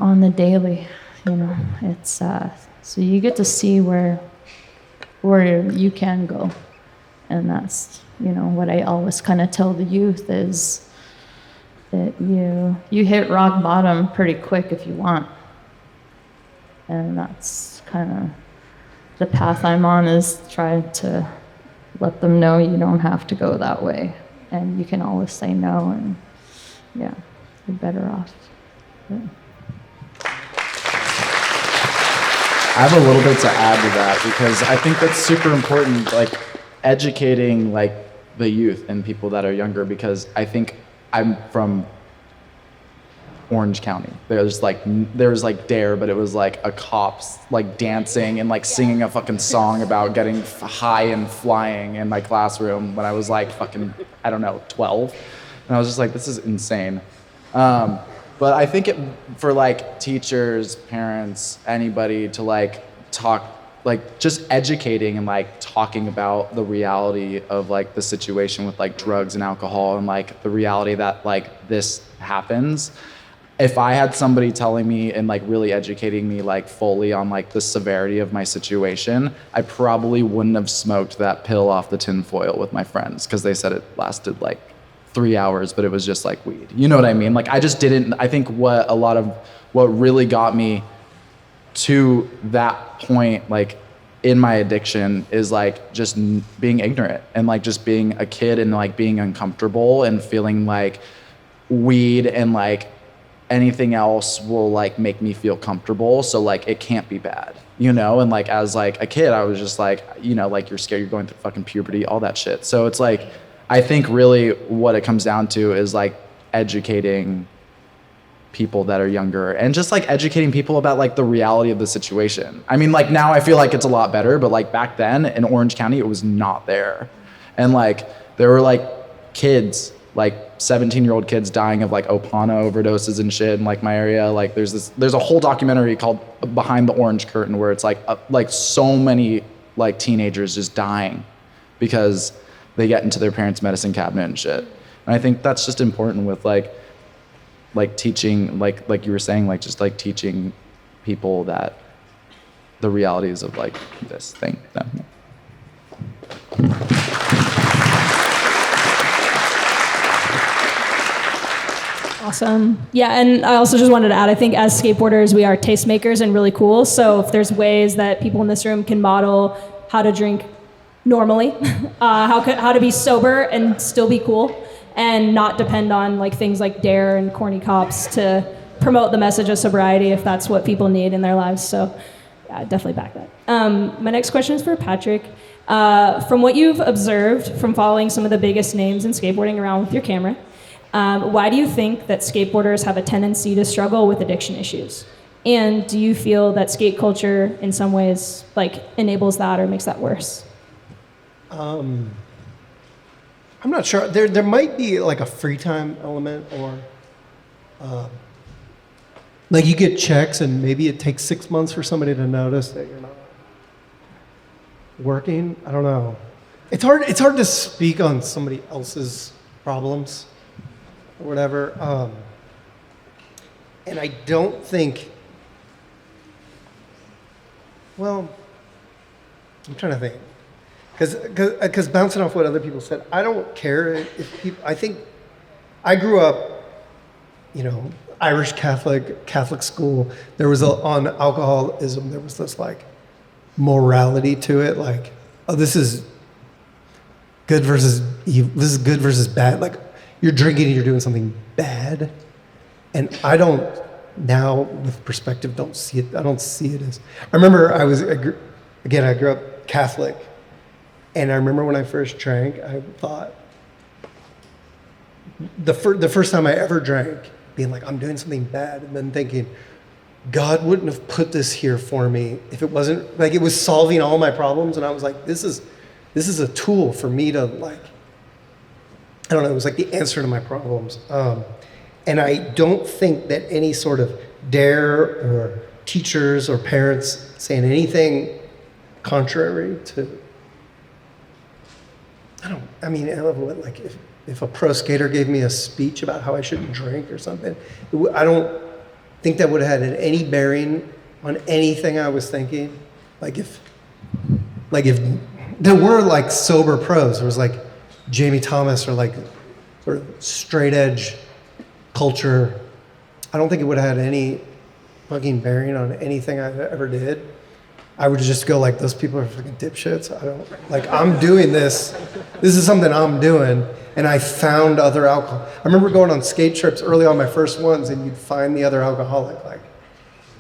on the daily, it's so you get to see where you can go. And that's what I always kind of tell the youth is that you hit rock bottom pretty quick if you want. And that's kind of the path I'm on, is trying to let them know you don't have to go that way. And you can always say no, and yeah, you're better off. Yeah. I have a little bit to add to that because I think that's super important, like educating like the youth and people that are younger, because I think I'm from Orange County. There's like Dare, but it was like a cops like dancing and like singing a fucking song about getting high and flying in my classroom when I was like fucking, I don't know, 12. And I was just like, this is insane. But I think for like teachers, parents, anybody to like talk, like just educating and like talking about the reality of like the situation with like drugs and alcohol and like the reality that like this happens. If I had somebody telling me and like really educating me like fully on like the severity of my situation, I probably wouldn't have smoked that pill off the tinfoil with my friends because they said it lasted like 3 hours, but it was just like weed. You know what I mean? Like I just didn't, I think what really got me to that point, like in my addiction, is like just being ignorant and like just being a kid and like being uncomfortable and feeling like weed and like anything else will like make me feel comfortable, so like it can't be bad, you know? And like as like a kid, I was just like, you know, like you're scared, you're going through fucking puberty, all that shit. So it's like, I think really what it comes down to is like educating people that are younger and just like educating people about like the reality of the situation. I mean, like now I feel like it's a lot better, but like back then in Orange County, it was not there. And like there were like kids, like 17-year-old kids dying of like Opana overdoses and shit in like my area. Like there's a whole documentary called Behind the Orange Curtain where it's like so many like teenagers just dying because they get into their parents' medicine cabinet and shit. And I think that's just important with like teaching, like you were saying, like just like teaching people that the realities of like this thing. Awesome. Yeah, and I also just wanted to add, I think as skateboarders, we are tastemakers and really cool. So if there's ways that people in this room can model how to drink normally, how to be sober and still be cool, and not depend on like things like Dare and corny cops to promote the message of sobriety if that's what people need in their lives. So yeah, definitely back that. My next question is for Patrick. From what you've observed from following some of the biggest names in skateboarding around with your camera, why do you think that skateboarders have a tendency to struggle with addiction issues? And do you feel that skate culture in some ways like enables that or makes that worse? I'm not sure. There might be like a free time element, or like you get checks and maybe it takes 6 months for somebody to notice that you're not working. I don't know. It's hard to speak on somebody else's problems or whatever. And I don't think, well, I'm trying to think. Because bouncing off what other people said, I don't care if people, I think, I grew up, you know, Irish Catholic school. There was on alcoholism, there was this like morality to it, like, oh, this is good versus evil, this is good versus bad. Like, you're drinking and you're doing something bad. And I don't, now with perspective, don't see it, I don't see it as, I remember I grew up Catholic. And I remember when I first drank, I thought, the first time I ever drank, being like, I'm doing something bad, and then thinking, God wouldn't have put this here for me if it wasn't, like it was solving all my problems, and I was like, this is a tool for me to like, I don't know, it was like the answer to my problems. And I don't think that any sort of dare or teachers or parents saying anything contrary to, like if a pro skater gave me a speech about how I shouldn't drink or something, I don't think that would have had any bearing on anything I was thinking. Like if there were like sober pros, there was like Jamie Thomas or like sort of straight edge culture, I don't think it would have had any fucking bearing on anything I ever did. I would just go like, those people are fucking dipshits. I'm doing this. This is something I'm doing. And I found other alcohol. I remember going on skate trips early on, my first ones, and you'd find the other alcoholic. Like,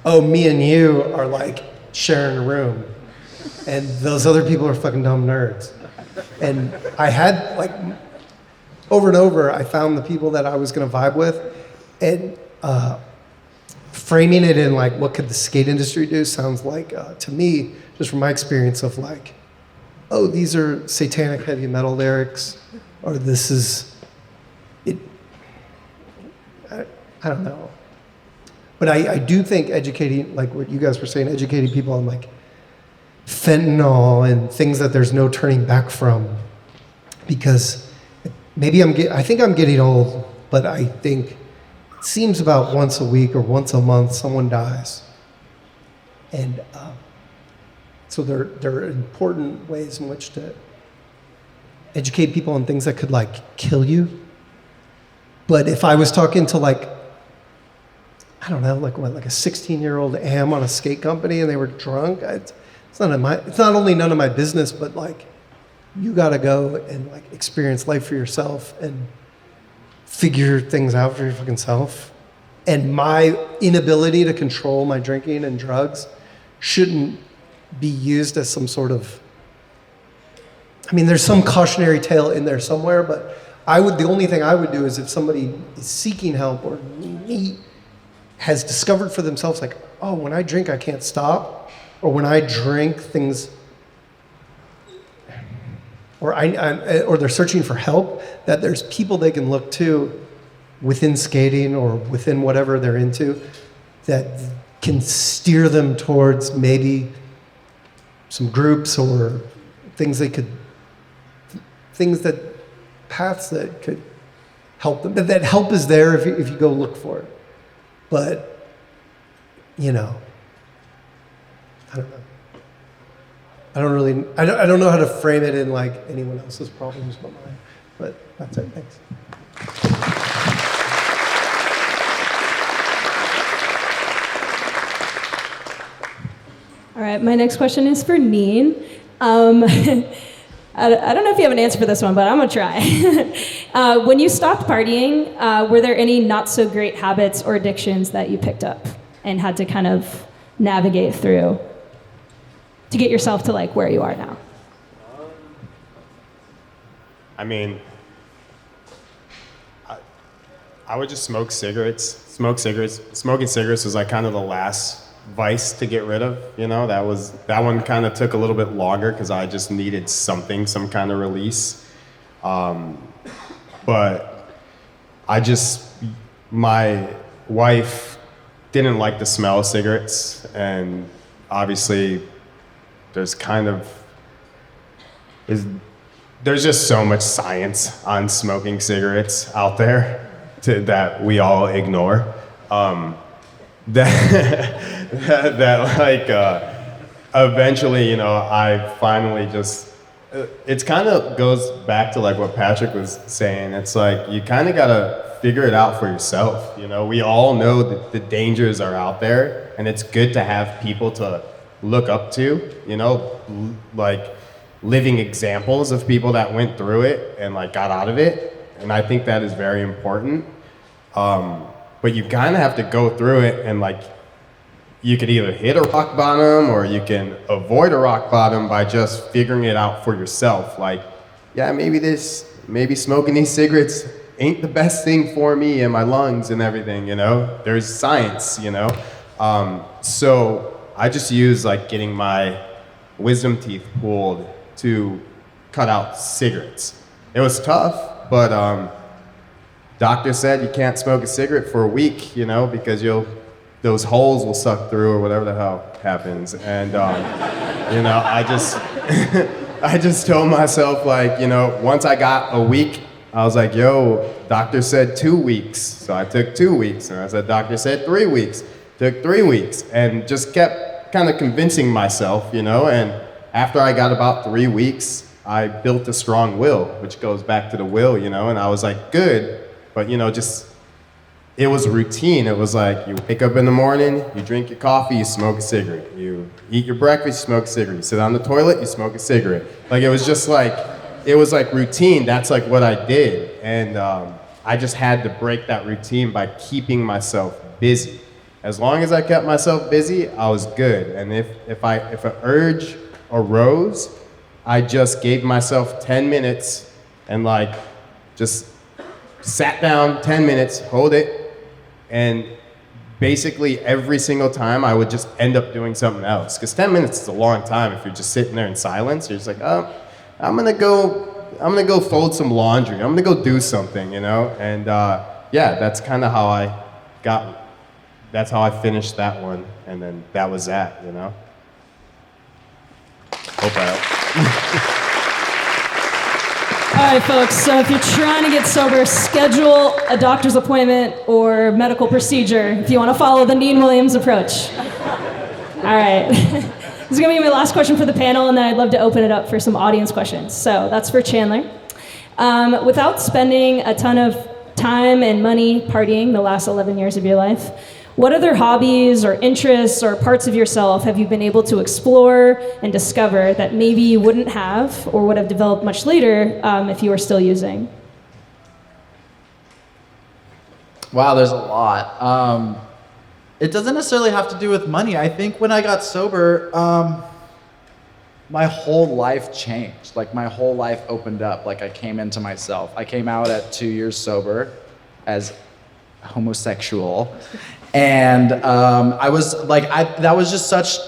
oh, me and you are like sharing a room, and those other people are fucking dumb nerds. And I had, like, over and over, I found the people that I was gonna vibe with, and framing it in, like, what could the skate industry do sounds like, to me, just from my experience of, like, oh, these are satanic heavy metal lyrics, or this is, I don't know. But I do think educating, like what you guys were saying, educating people on, like, fentanyl and things that there's no turning back from, because maybe I think I'm getting old, but I think it seems about once a week or once a month someone dies. And so there are important ways in which to educate people on things that could, like, kill you. But if I was talking to, like, I don't know, like what, like a 16-year-old am on a skate company and they were drunk, it's not only none of my business, but, like, you gotta go and, like, experience life for yourself and figure things out for your fucking self. And my inability to control my drinking and drugs shouldn't be used as some sort of, I mean, there's some cautionary tale in there somewhere, but the only thing I would do is if somebody is seeking help or has discovered for themselves, like, oh, when I drink, I can't stop, or when I drink things, or they're searching for help, that there's people they can look to within skating or within whatever they're into that can steer them towards maybe some groups or paths that could help them. That help is there if you go look for it. But, you know, I don't know. I don't know how to frame it in, like, anyone else's problems but mine. But that's it, thanks. All right, my next question is for Neen. I don't know if you have an answer for this one, but I'm gonna try. When you stopped partying, were there any not so great habits or addictions that you picked up and had to kind of navigate through to get yourself to, like, where you are now? I mean, I would just smoke cigarettes. Smoking cigarettes was, like, kind of the last vice to get rid of, you know. That one kind of took a little bit longer because I just needed some kind of release. But my wife didn't like the smell of cigarettes, and obviously there's just so much science on smoking cigarettes out there that we all ignore. Eventually, you know, I finally just, it's kind of goes back to, like, what Patrick was saying. It's like, you kind of got to figure it out for yourself. You know, we all know that the dangers are out there, and it's good to have people to look up to, you know, like living examples of people that went through it and, like, got out of it. And I think that is very important. But you kind of have to go through it, and, like, you could either hit a rock bottom or you can avoid a rock bottom by just figuring it out for yourself. Like, yeah, maybe smoking these cigarettes ain't the best thing for me and my lungs and everything, you know? There's science, you know? So I just use, like, getting my wisdom teeth pulled to cut out cigarettes. It was tough, but doctor said you can't smoke a cigarette for a week, you know, because those holes will suck through or whatever the hell happens. And, you know, I just told myself, like, you know, once I got a week, I was like, yo, doctor said 2 weeks. So I took 2 weeks. And I said, doctor said 3 weeks. Took 3 weeks. And just kept kind of convincing myself, you know. And after I got about 3 weeks, I built a strong will, which goes back to the will, you know. And I was like, good. But, you know, it was routine. It was like, you wake up in the morning, you drink your coffee, you smoke a cigarette. You eat your breakfast, you smoke a cigarette. You sit on the toilet, you smoke a cigarette. Like, it was like routine. That's, like, what I did. And I just had to break that routine by keeping myself busy. As long as I kept myself busy, I was good. And if an urge arose, I just gave myself 10 minutes and like just sat down 10 minutes, hold it, and basically every single time I would just end up doing something else. Because 10 minutes is a long time if you're just sitting there in silence. You're just like, oh, I'm gonna go fold some laundry. I'm gonna go do something, you know? And yeah, that's kind of how that's how I finished that one. And then that was that, you know? Hope I helped. All right, folks, so if you're trying to get sober, schedule a doctor's appointment or medical procedure if you want to follow the Neen Williams approach. All right. This is going to be my last question for the panel, and then I'd love to open it up for some audience questions. So that's for Chandler. Without spending a ton of time and money partying the last 11 years of your life, what other hobbies or interests or parts of yourself have you been able to explore and discover that maybe you wouldn't have or would have developed much later if you were still using? Wow, there's a lot. It doesn't necessarily have to do with money. I think when I got sober, my whole life changed. Like my whole life opened up. Like I came into myself. I came out at 2 years sober as homosexual. And I was like, that was just such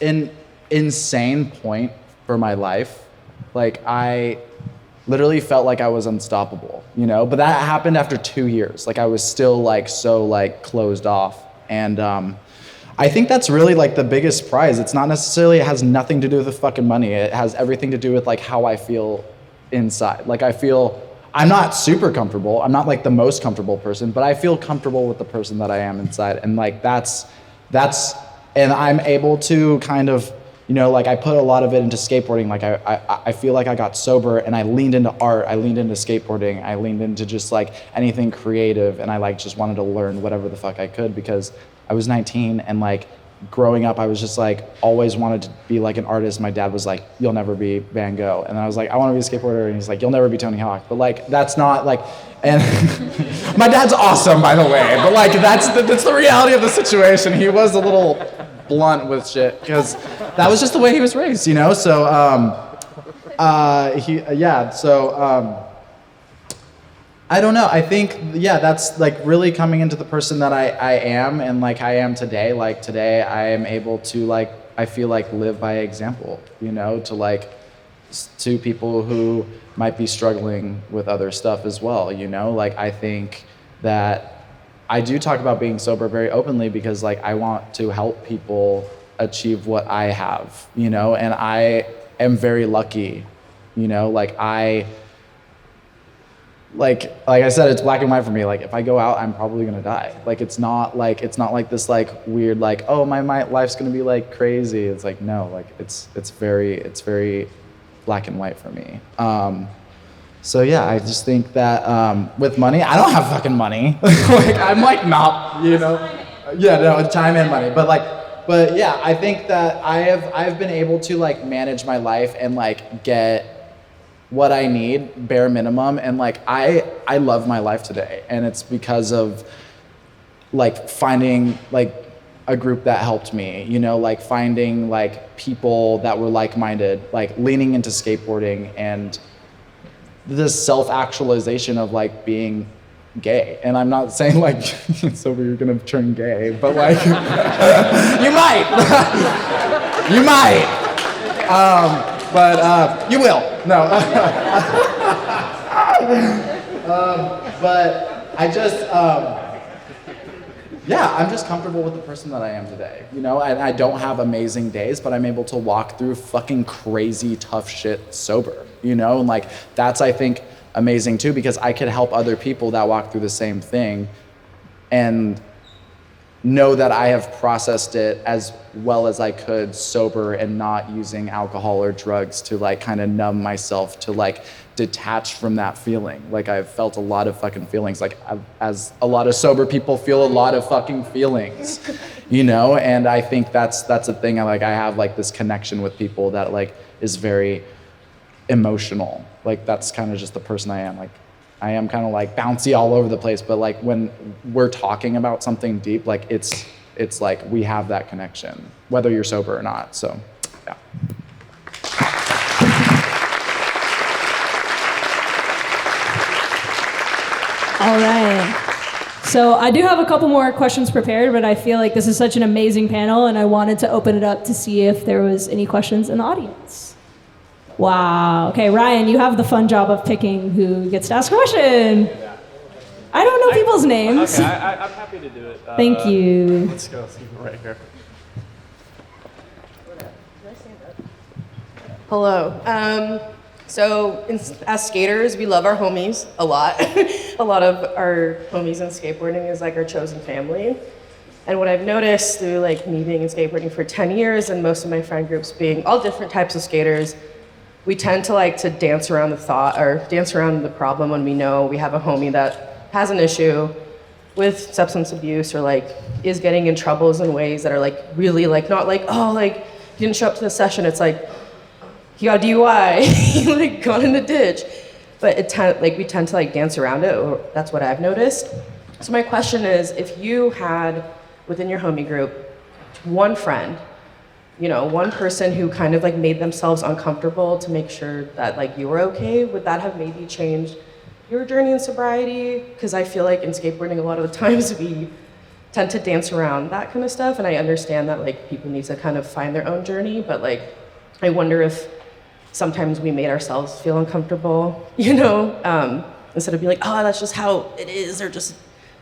an insane point for my life. Like I literally felt like I was unstoppable, you know? But that happened after 2 years. Like I was still like so like closed off. And I think that's really like the biggest prize. It's not necessarily, it has nothing to do with the fucking money. It has everything to do with like how I feel inside. Like I feel, I'm not super comfortable. I'm not like the most comfortable person, but I feel comfortable with the person that I am inside. And like that's, and I'm able to kind of, you know, like I put a lot of it into skateboarding. Like I feel like I got sober and I leaned into art. I leaned into skateboarding. I leaned into just like anything creative. And I like just wanted to learn whatever the fuck I could because I was 19 and like growing up, I was just like always wanted to be like an artist. My dad was like, you'll never be Van Gogh. And I was like, I want to be a skateboarder. And he's like, you'll never be Tony Hawk. But like, that's not like, and my dad's awesome, by the way. But like, that's the reality of the situation. He was a little blunt with shit because that was just the way he was raised, you know? So, I don't know. I think, yeah, that's like really coming into the person that I am and like I am today. Like today I am able to like, I feel like live by example, you know, to like, to people who might be struggling with other stuff as well, you know? Like I think that I do talk about being sober very openly because like I want to help people achieve what I have, you know? And I am very lucky, you know? Like I said, it's black and white for me. Like if I go out, I'm probably gonna die. Like it's not like this like weird like, oh my life's gonna be like crazy. It's like no, like it's very black and white for me. So yeah, I just think that with money, I don't have fucking money. Like I'm like not, you know. Yeah, no, time and money. But yeah, I think that I've been able to like manage my life and like get what I need, bare minimum, and like I love my life today, and it's because of like finding like a group that helped me, you know, like finding like people that were like-minded, like leaning into skateboarding and this self-actualization of like being gay. And I'm not saying like sober you're gonna turn gay, but like you might. You might. But you will. No. But I just, yeah, I'm just comfortable with the person that I am today. You know, and I don't have amazing days, but I'm able to walk through fucking crazy tough shit sober. You know, and like that's I think amazing too because I could help other people that walk through the same thing, and know that I have processed it as well as I could sober and not using alcohol or drugs to like kind of numb myself to like detach from that feeling. Like I've felt a lot of fucking feelings, like as a lot of sober people feel a lot of fucking feelings, you know? And I think that's a thing. I have like this connection with people that like is very emotional. Like that's kind of just the person I am. Like I am kind of like bouncy all over the place, but like when we're talking about something deep, like it's it's like we have that connection, whether you're sober or not. So, yeah. All right. So I do have a couple more questions prepared, but I feel like this is such an amazing panel, and I wanted to open it up to see if there was any questions in the audience. Wow. Okay, Ryan, you have the fun job of picking who gets to ask a question. I don't know people's names. Okay, I'm happy to do it. Thank you. Let's go. Right here. Hello. As skaters, we love our homies a lot. A lot of our homies in skateboarding is like our chosen family. And what I've noticed through like me being in skateboarding for 10 years and most of my friend groups being all different types of skaters, we tend to like to dance around the thought or dance around the problem when we know we have a homie that has an issue with substance abuse or like is getting in troubles in ways that are like really like not like, oh, like you didn't show up to the session. It's like he got a DUI, he like got in the ditch. But we tend to like dance around it, or that's what I've noticed. So my question is, if you had within your homie group one friend, you know, one person who kind of like made themselves uncomfortable to make sure that like you were okay, would that have maybe changed your journey in sobriety? Because I feel like in skateboarding a lot of the times we tend to dance around that kind of stuff, and I understand that like people need to kind of find their own journey, but like I wonder if sometimes we made ourselves feel uncomfortable, you know, instead of being like, oh, that's just how it is, or just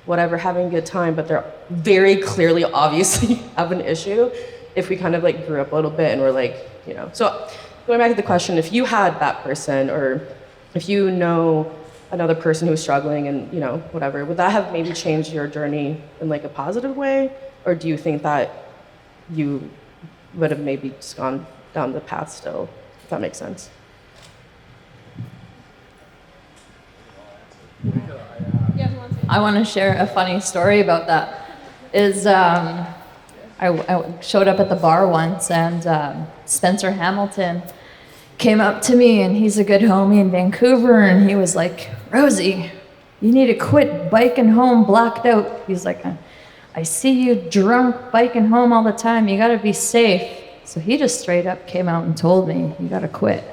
whatever, having a good time, but they're very clearly, obviously have an issue. If we kind of like grew up a little bit and we're like, you know. So going back to the question, if you had that person, or if you know another person who's struggling and, you know, whatever, would that have maybe changed your journey in like a positive way? Or do you think that you would have maybe just gone down the path still, if that makes sense? I want to share a funny story about that. I showed up at the bar once, and Spencer Hamilton came up to me, and he's a good homie in Vancouver, and he was like, Rosie, you need to quit biking home blacked out. He's like, I see you drunk biking home all the time. You got to be safe. So he just straight up came out and told me, you got to quit.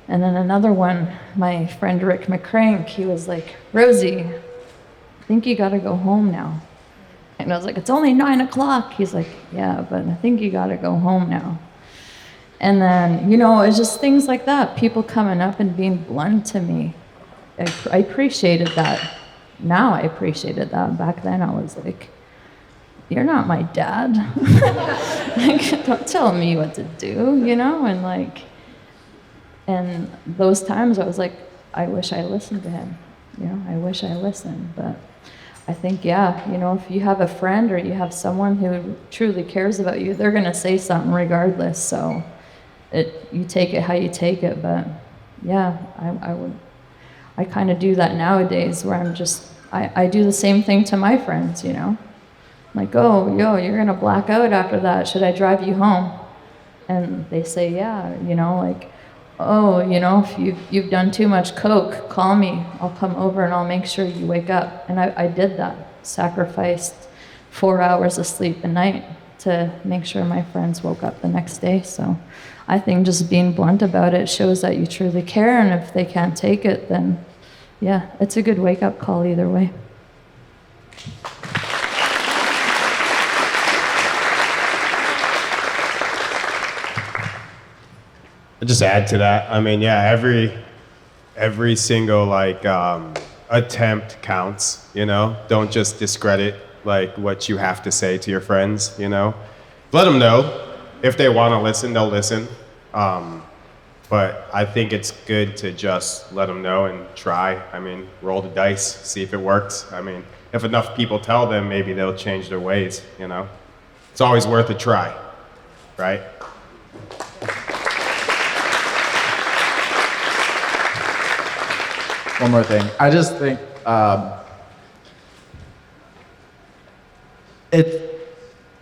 And then another one, my friend Rick McCrank, he was like, Rosie, I think you got to go home now. And I was like, it's only 9 o'clock. He's like, yeah, but I think you got to go home now. And then, you know, it's just things like that. People coming up and being blunt to me. I appreciated that. Now I appreciated that. Back then I was like, you're not my dad. Like, don't tell me what to do, you know? And like, and those times I was like, I wish I listened to him. You know, I wish I listened. But I think, yeah, you know, if you have a friend or you have someone who truly cares about you, they're going to say something regardless. So you take it how you take it. But yeah, I kind of do that nowadays where I do the same thing to my friends, you know. I'm like, oh, you're going to black out after that. Should I drive you home? And they say, yeah, you know, like, oh, you know, if you've done too much coke, call me. I'll come over and I'll make sure you wake up. And I did that. Sacrificed 4 hours of sleep a night to make sure my friends woke up the next day. So I think just being blunt about it shows that you truly care. And if they can't take it, then yeah, it's a good wake-up call either way. I'll just add to that. I mean, yeah, every single like attempt counts, you know? Don't just discredit like what you have to say to your friends, you know? Let them know. If they want to listen, they'll listen. But I think it's good to just let them know and try. I mean, roll the dice, see if it works. I mean, if enough people tell them, maybe they'll change their ways, you know? It's always worth a try, right? One more thing. I just think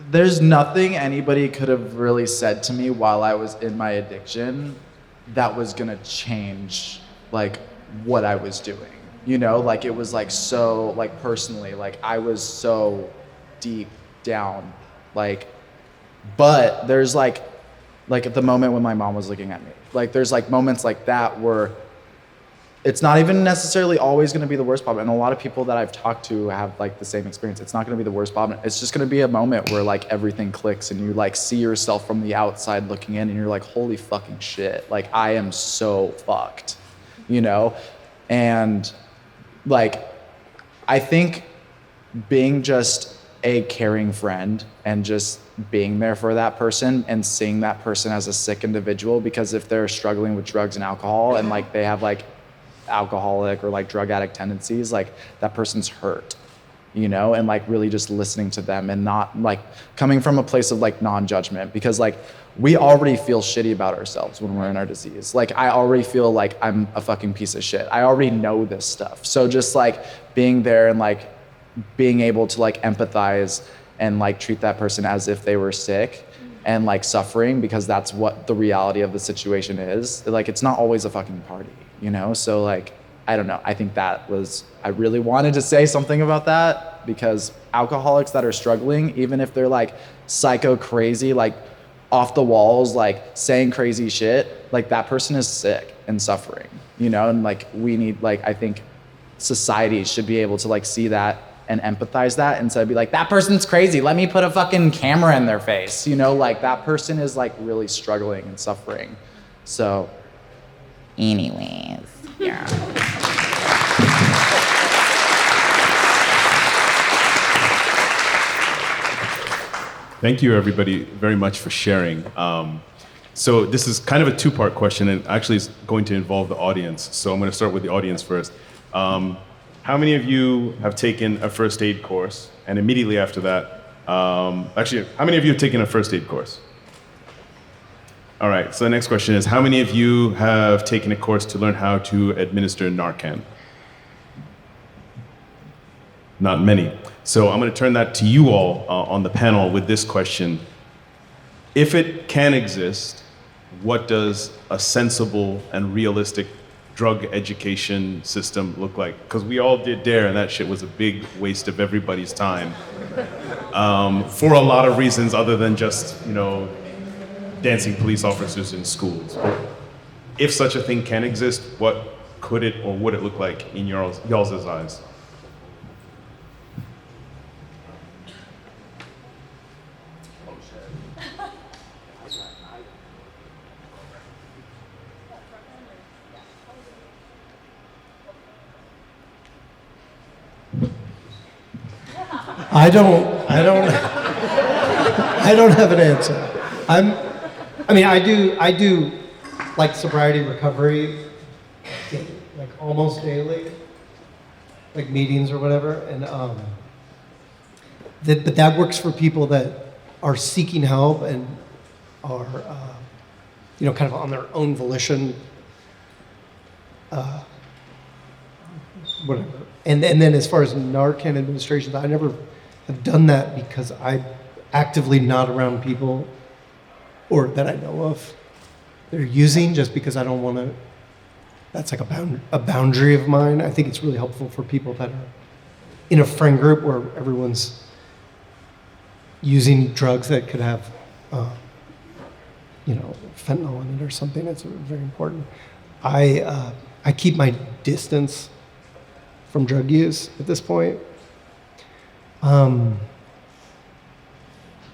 there's nothing anybody could have really said to me while I was in my addiction that was gonna change like what I was doing. You know, like it was like so like personally, like I was so deep down. Like, but there's like at the moment when my mom was looking at me, like there's like moments like that where it's not even necessarily always going to be the worst problem. And a lot of people that I've talked to have like the same experience. It's not going to be the worst problem. It's just going to be a moment where like everything clicks and you like see yourself from the outside looking in and you're like, holy fucking shit. Like I am so fucked, you know? And like, I think being just a caring friend and just being there for that person and seeing that person as a sick individual, because if they're struggling with drugs and alcohol and like they have like alcoholic or like drug addict tendencies, like that person's hurt, you know, and like really just listening to them and not like coming from a place of like non-judgment, because like we already feel shitty about ourselves when we're in our disease. Like I already feel like I'm a fucking piece of shit. I already know this stuff. So just like being there and like being able to like empathize and like treat that person as if they were sick and like suffering, because that's what the reality of the situation is. Like it's not always a fucking party, you know? So like, I don't know. I think that was, I really wanted to say something about that, because alcoholics that are struggling, even if they're like psycho crazy, like off the walls, like saying crazy shit, like that person is sick and suffering, you know? And like we need, like, I think society should be able to like see that and empathize that, and so be like, that person's crazy, let me put a fucking camera in their face, you know? Like that person is like really struggling and suffering. So anyways, yeah. Thank you, everybody, very much for sharing. So this is kind of a two-part question, and actually is going to involve the audience. So I'm going to start with the audience first. How many of you have taken a first aid course? And immediately after that, actually, how many of you have taken a first aid course? All right, so the next question is, how many of you have taken a course to learn how to administer Narcan? Not many. So I'm going to turn that to you all on the panel with this question. If it can exist, what does a sensible and realistic drug education system look like? Because we all did DARE, and that shit was a big waste of everybody's time for a lot of reasons other than just, you know, dancing police officers in schools. If such a thing can exist, what could it or would it look like in y'all's eyes? I don't have an answer. I do like sobriety recovery, like almost daily, like meetings or whatever, and but that works for people that are seeking help and are, kind of on their own volition, whatever. And then as far as Narcan administrations, I never have done that because I'm actively not around people, or that I know of, they're using, just because I don't want to. That's like a boundary of mine. I think it's really helpful for people that are in a friend group where everyone's using drugs that could have, fentanyl in it or something. It's very important. I keep my distance from drug use at this point.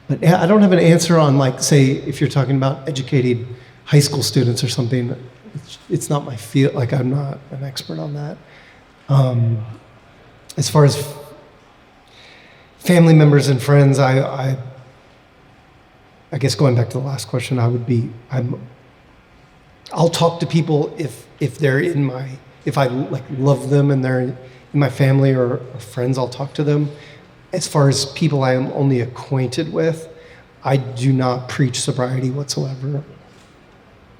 But I don't have an answer on, like, say, if you're talking about educating high school students or something. It's not my field. Like, I'm not an expert on that. As far as family members and friends, I guess going back to the last question, I'll talk to people if they're if I like love them and they're in my family or friends, I'll talk to them. As far as people I am only acquainted with, I do not preach sobriety whatsoever.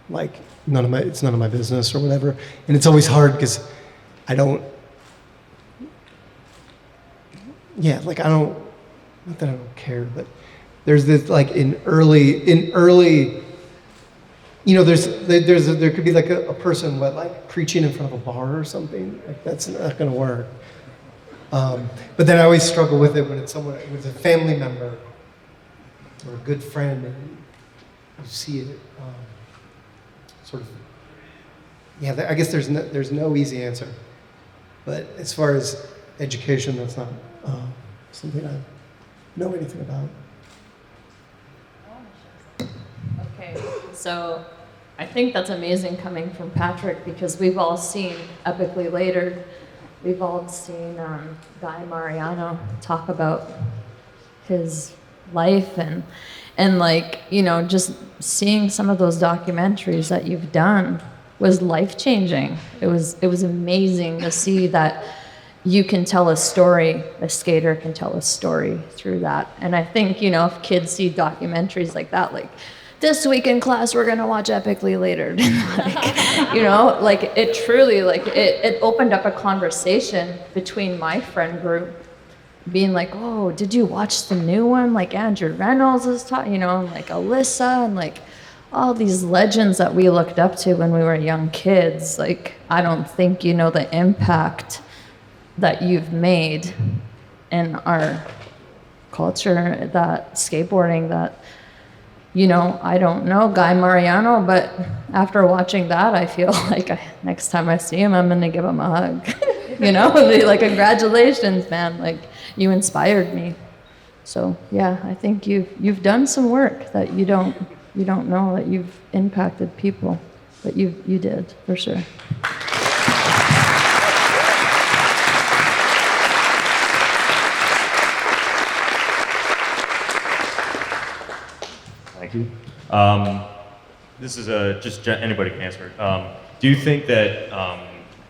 Like, it's none of my business or whatever. And it's always hard because not that I don't care, but there's this, like, in early, there could be like a person, like preaching in front of a bar or something. Like, that's not going to work. But then I always struggle with it when it's someone, with a family member or a good friend, and you see it sort of. Yeah, I guess there's no easy answer. But as far as education, that's not something I know anything about. Okay, so I think that's amazing coming from Patrick, because we've all seen Epically Later. We've all seen Guy Mariano talk about his life and like, you know, just seeing some of those documentaries that you've done was life-changing. It was amazing to see that you can tell a story, a skater can tell a story through that. And I think, you know, if kids see documentaries like that, like, this week in class, we're gonna watch Epically Later. Like, you know, like it truly, like it opened up a conversation between my friend group, being like, oh, did you watch the new one? Like Andrew Reynolds is talking, you know, and like Alyssa, and like all these legends that we looked up to when we were young kids. Like, I don't think you know the impact that you've made in our culture, that skateboarding, that, you know, I don't know Guy Mariano, but after watching that, I feel like next time I see him, I'm gonna give him a hug. You know, be like, congratulations, man, like you inspired me. So yeah, I think you've done some work that you don't know, that you've impacted people, but you did, for sure. Thank you. This is just anybody can answer it. Do you think that,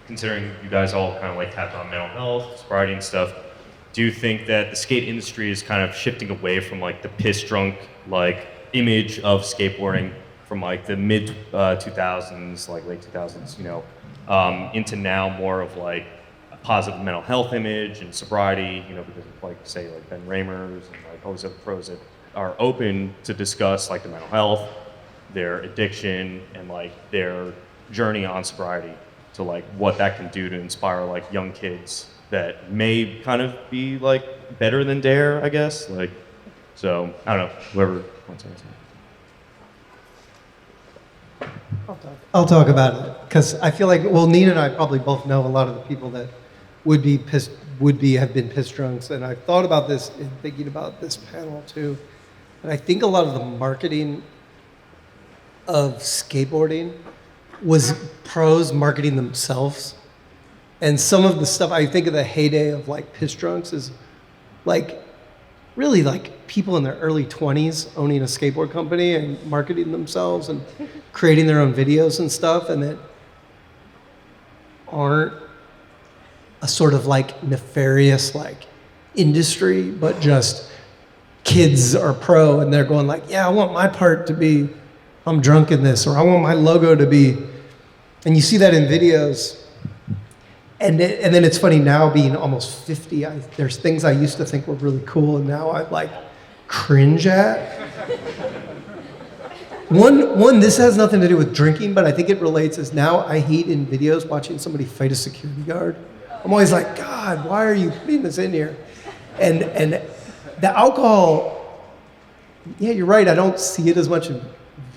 considering you guys all kind of like tapped on mental health, sobriety and stuff, do you think that the skate industry is kind of shifting away from like the piss drunk like image of skateboarding from like the mid 2000s, like late 2000s, you know, into now more of like a positive mental health image and sobriety, you know, because of like say like Ben Ramers and like all these other pros that are open to discuss like the mental health, their addiction, and like their journey on sobriety, to like what that can do to inspire like young kids that may kind of be like better than Dare, I guess. Like, so I don't know, whoever wants to answer. I'll talk about it, because I feel like, well, Neen and I probably both know a lot of the people that have been piss drunks, and I thought about this in thinking about this panel too. And I think a lot of the marketing of skateboarding was pros marketing themselves. And some of the stuff, I think of the heyday of like piss drunks is like really like people in their early 20s owning a skateboard company and marketing themselves and creating their own videos and stuff, and that aren't a sort of like nefarious like industry, but just kids are pro and they're going like, yeah, I want my part to be, I'm drunk in this, or I want my logo to be, and you see that in videos. And then it's funny now, being almost 50, there's things I used to think were really cool and now I like cringe at. One, this has nothing to do with drinking, but I think it relates, is now I hate in videos watching somebody fight a security guard. I'm always like, God, why are you putting this in here? And the alcohol, yeah, you're right, I don't see it as much in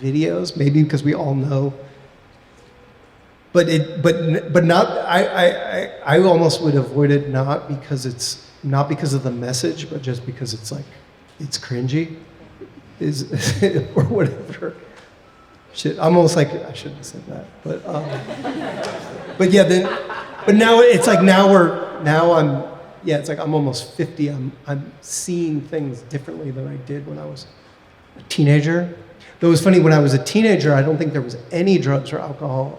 videos, maybe because we all know. But not, I almost would avoid it, not because of the message, but just because it's like, it's cringy, or whatever. Shit, I'm almost like, I shouldn't have said that, but yeah, but now it's like, it's like I'm almost 50, I'm seeing things differently than I did when I was a teenager. Though it was funny, when I was a teenager, I don't think there was any drugs or alcohol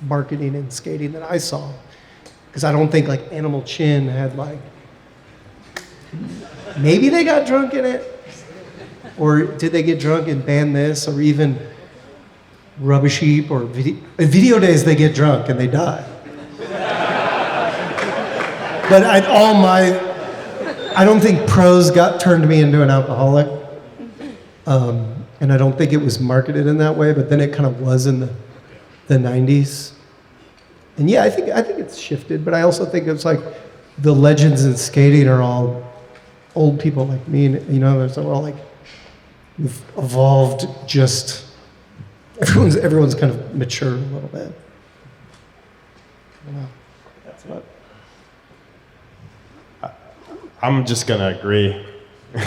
marketing and skating that I saw, because I don't think like Animal Chin had like, maybe they got drunk in it, or did they get drunk and ban this, or even Rubbish Heap, or Video Days they get drunk and they die. But I don't think pros turned me into an alcoholic, and I don't think it was marketed in that way, but then it kind of was in the 90s. And yeah, I think it's shifted, but I also think it's like the legends in skating are all old people like me, you know, they're all like, we've evolved just, everyone's kind of matured a little bit. You know, that's what. I'm just gonna agree.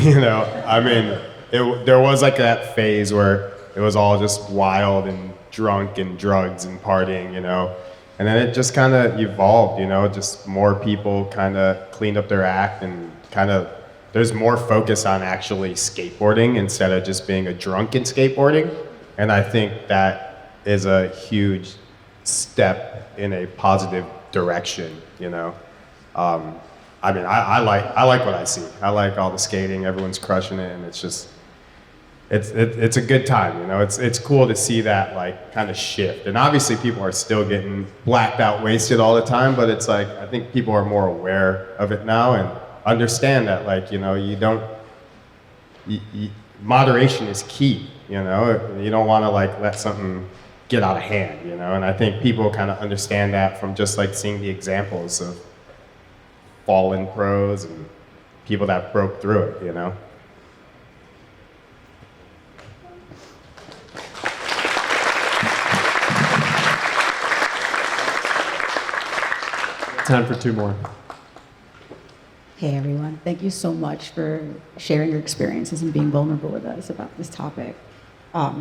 You know, I mean, there was like that phase where it was all just wild and drunk and drugs and partying, you know, and then it just kind of evolved, you know, just more people kind of cleaned up their act and kind of, there's more focus on actually skateboarding instead of just being a drunk in skateboarding, and I think that is a huge step in a positive direction, you know. I mean, I like what I see. I like all the skating. Everyone's crushing it, and it's just, it's a good time. You know, it's cool to see that like kind of shift. And obviously, people are still getting blacked out, wasted all the time. But it's like I think people are more aware of it now and understand that like moderation is key. You know, you don't want to like let something get out of hand. You know, and I think people kind of understand that from just like seeing the examples of fallen pros and people that broke through it, you know? Time for 2 more. Hey everyone, thank you so much for sharing your experiences and being vulnerable with us about this topic. I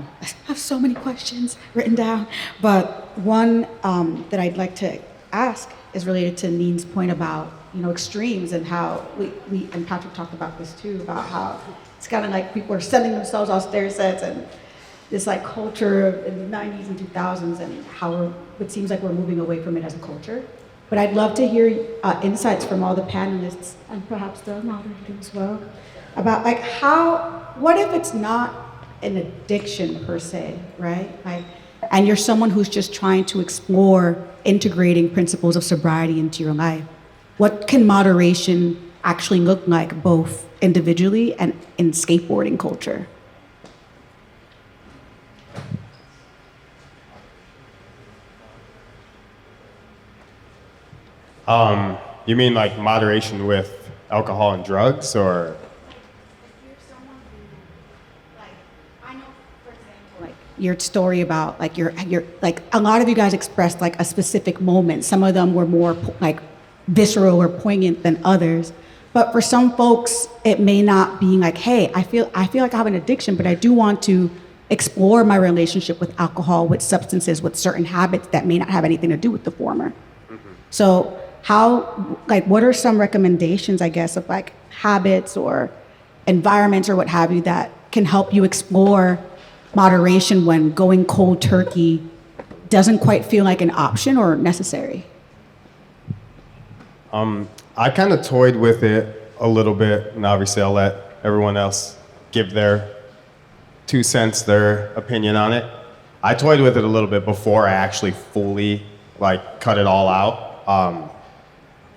have so many questions written down, but one that I'd like to ask is related to Neen's point about extremes and how we and Patrick talked about this too, about how it's kind of like people are sending themselves off stair sets and this like culture in the 90s and 2000s and how it seems like we're moving away from it as a culture. But I'd love to hear insights from all the panelists and perhaps the moderator as well about like what if it's not an addiction per se, right? Like, and you're someone who's just trying to explore integrating principles of sobriety into your life. What can moderation actually look like both individually and in skateboarding culture? You mean like moderation with alcohol and drugs, or? Your story about like your like a lot of you guys expressed like a specific moment. Some of them were more like visceral or poignant than others. But for some folks, it may not be like, hey, I feel like I have an addiction, but I do want to explore my relationship with alcohol, with substances, with certain habits that may not have anything to do with the former. Mm-hmm. So what are some recommendations, I guess, of like habits or environments or what have you that can help you explore moderation when going cold turkey doesn't quite feel like an option or necessary? I kind of toyed with it a little bit, and obviously I'll let everyone else give their 2 cents, their opinion on it. I toyed with it a little bit before I actually fully like cut it all out.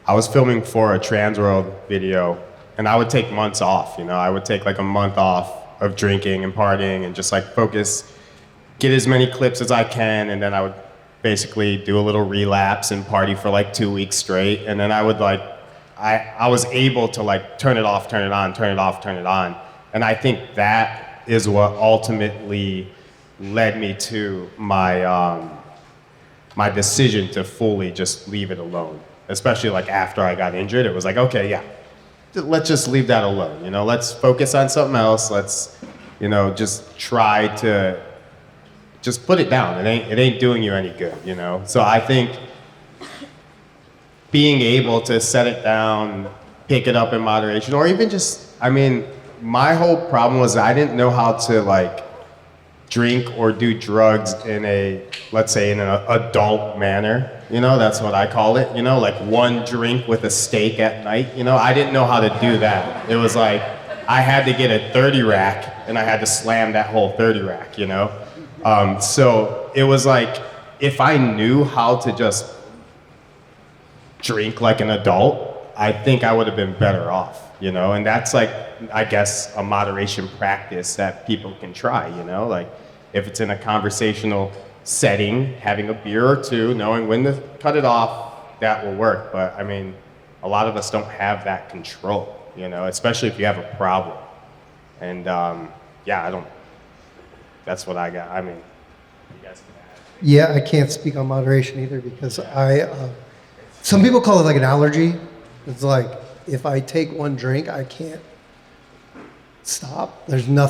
I was filming for a Transworld video, and I would take months off. I would take like a month off of drinking and partying and just like focus, get as many clips as I can, and then I would basically do a little relapse and party for like 2 weeks straight, and then I would like, I was able to like turn it off, turn it on, turn it off, turn it on, and I think that is what ultimately led me to my my decision to fully just leave it alone. Especially like after I got injured, it was like, okay, yeah, let's just leave that alone. Let's focus on something else. Let's, just try to just put it down. It ain't doing you any good, So I think being able to set it down, pick it up in moderation, or even just, my whole problem was I didn't know how to like drink or do drugs in let's say in an adult manner. That's what I call it. Like one drink with a steak at night. I didn't know how to do that. It was like I had to get a 30 rack and I had to slam that whole 30 rack, So it was like if I knew how to just drink like an adult, I think I would have been better off, And that's like, I guess, a moderation practice that people can try, Like if it's in a conversational setting, having a beer or two, knowing when to cut it off, that will work. But a lot of us don't have that control, you know, especially if you have a problem. And yeah, that's what I got. I mean, you guys can add. Yeah, I can't speak on moderation either because some people call it like an allergy. It's like, if I take one drink, I can't stop. There's no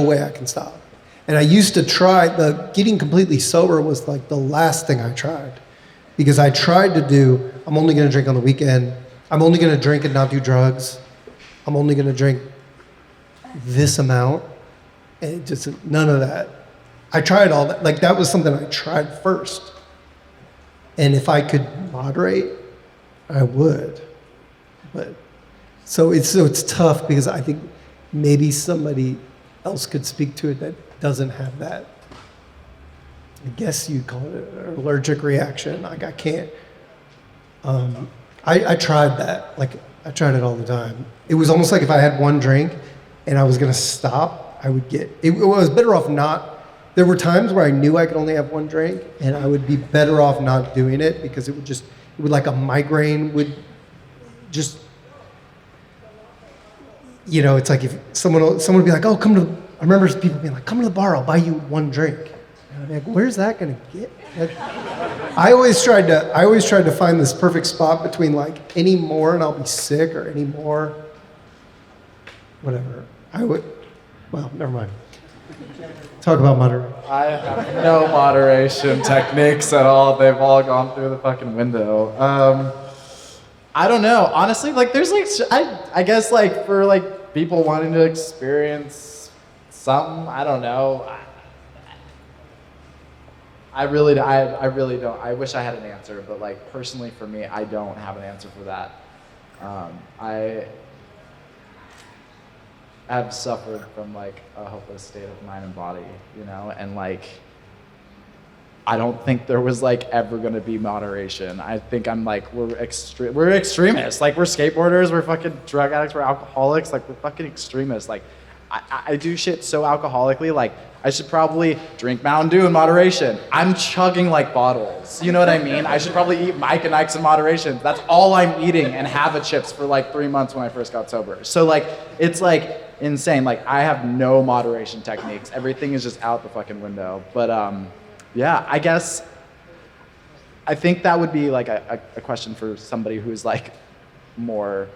way I can stop. And I used to try, getting completely sober was like the last thing I tried. Because I tried to do, I'm only gonna drink on the weekend. I'm only gonna drink and not do drugs. I'm only gonna drink this amount. And it just, none of that. I tried all that. Like, that was something I tried first. And if I could moderate, I would. But so it's tough because I think maybe somebody else could speak to it that doesn't have that. I guess you'd call it an allergic reaction. Like, I can't. I tried that. Like, I tried it all the time. It was almost like if I had one drink and I was gonna stop, I would get. It was better off not. There were times where I knew I could only have one drink, and I would be better off not doing it because it would like a migraine would just, you know, it's like if someone would be like, oh, I remember people being like, come to the bar, I'll buy you one drink. And I'd be like, where's that gonna get? I always tried to find this perfect spot between like any more and I'll be sick or any more, whatever. Well, never mind. Talk about moderation. I have no moderation techniques at all. They've all gone through the fucking window. I don't know. Honestly, like there's like, I guess like for like people wanting to experience something, I don't know. I really don't. I wish I had an answer, but like personally for me, I don't have an answer for that. I have suffered from like a hopeless state of mind and body, you know, and like I don't think there was like ever gonna be moderation. I think I'm like we're extremists. Like we're skateboarders, we're fucking drug addicts, we're alcoholics, like we're fucking extremists. Like I do shit so alcoholically, like I should probably drink Mountain Dew in moderation. I'm chugging like bottles. You know what I mean? I should probably eat Mike and Ike's in moderation. That's all I'm eating and Hava chips for like 3 months when I first got sober. So like, it's like insane. Like I have no moderation techniques. Everything is just out the fucking window. But yeah, I guess, I think that would be like a question for somebody who's like more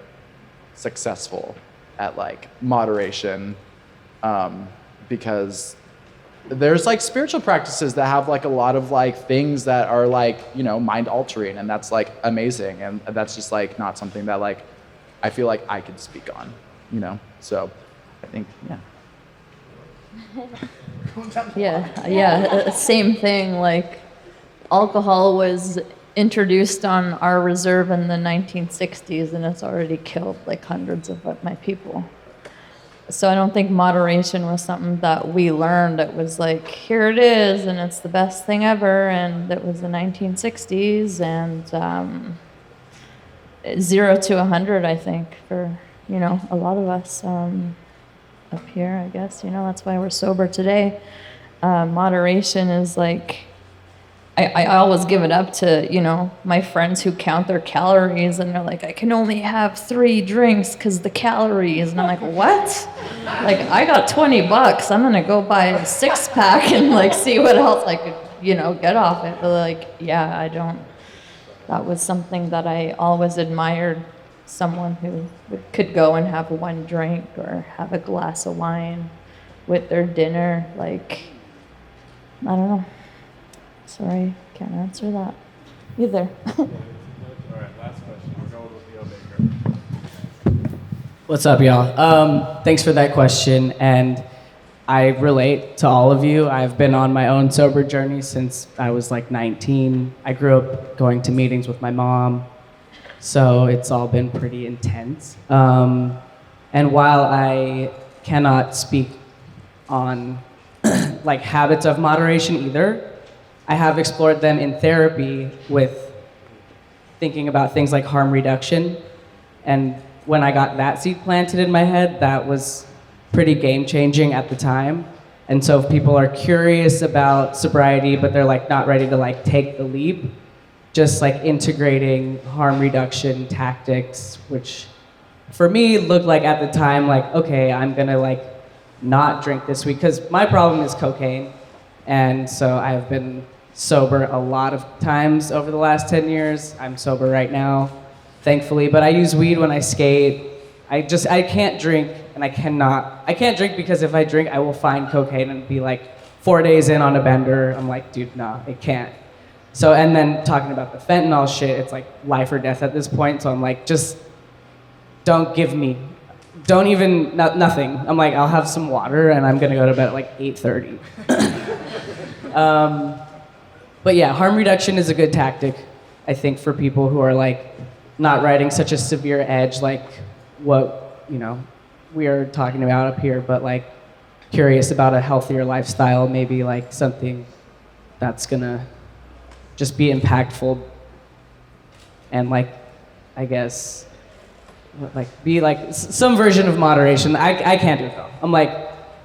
successful at like moderation. Because there's like spiritual practices that have like a lot of like things that are like, you know, mind altering, and that's like amazing. And that's just like not something that like I feel like I could speak on, you know? So I think, yeah. Yeah, same thing. Like alcohol was introduced on our reserve in the 1960s and it's already killed like hundreds of my people. So I don't think moderation was something that we learned. It was like, here it is, and it's the best thing ever, and it was the 1960s, and 0 to 100, I think, for, you know, a lot of us up here, I guess, you know, that's why we're sober today. Moderation is like, I always give it up to, you know, my friends who count their calories and they're like, I can only have 3 drinks because the calories. And I'm like, what? Like, I got $20. I'm going to go buy a 6-pack and like see what else I could, you know, get off it. But like, yeah, that was something that I always admired, someone who could go and have 1 drink or have a glass of wine with their dinner. Like, I don't know. Sorry, can't answer that either. All right, last question. We're going with Leo Baker. What's up, y'all? Thanks for that question, and I relate to all of you. I've been on my own sober journey since I was like 19. I grew up going to meetings with my mom, so it's all been pretty intense. And while I cannot speak on like habits of moderation either, I have explored them in therapy with thinking about things like harm reduction. And when I got that seed planted in my head, that was pretty game-changing at the time. And so if people are curious about sobriety, but they're like not ready to like take the leap, just like integrating harm reduction tactics, which for me looked like at the time like, okay, I'm gonna like not drink this week, because my problem is cocaine, and so I've been sober a lot of times over the last 10 years. I'm sober right now, thankfully, but I use weed when I skate. I can't drink, and I can't drink because if I drink, I will find cocaine and be like 4 days in on a bender. I'm like, dude, nah, I can't. So, and then talking about the fentanyl shit, it's like life or death at this point. So I'm like, just don't even, nothing. I'm like, I'll have some water and I'm gonna go to bed at like 8:30. But yeah, harm reduction is a good tactic, I think, for people who are like not riding such a severe edge like what, you know, we are talking about up here, but like curious about a healthier lifestyle, maybe like something that's gonna just be impactful and like, I guess, like be like some version of moderation. I can't do it though. I'm like,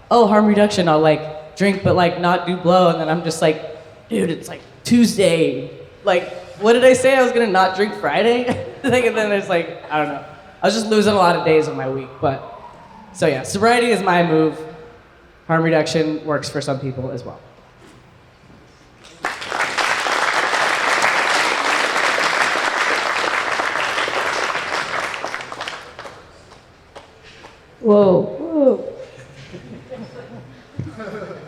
oh, harm reduction, I'll like drink but like not do blow, and then I'm just like, dude, it's like Tuesday. Like, what did I say? I was gonna not drink Friday? Like, and then it's like, I don't know. I was just losing a lot of days of my week, but so yeah, sobriety is my move. Harm reduction works for some people as well. Whoa.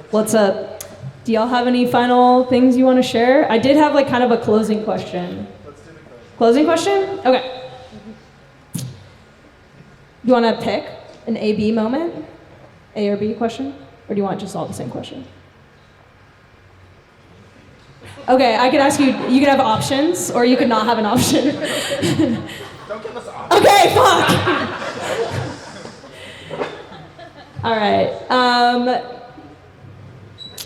What's up? Do y'all have any final things you want to share? I did have like kind of a closing question. Let's do the closing question. Okay. You want to pick an A-B moment? A or B question? Or do you want just all the same question? Okay, I could ask you, you could have options, or you could not have an option. Don't give us options. Okay, fuck! All right.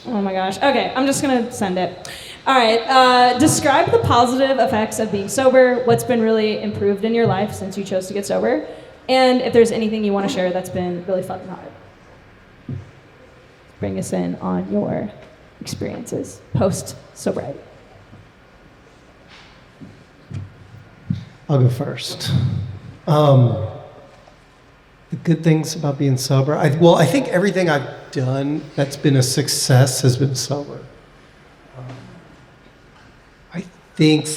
Oh my gosh. Okay, I'm just gonna send it. All right. Describe the positive effects of being sober. What's been really improved in your life since you chose to get sober? And if there's anything you want to share that's been really fucking hard. Bring us in on your experiences post-sobriety. I'll go first. The good things about being sober, I think everything I've done that's been a success has been sober. I think I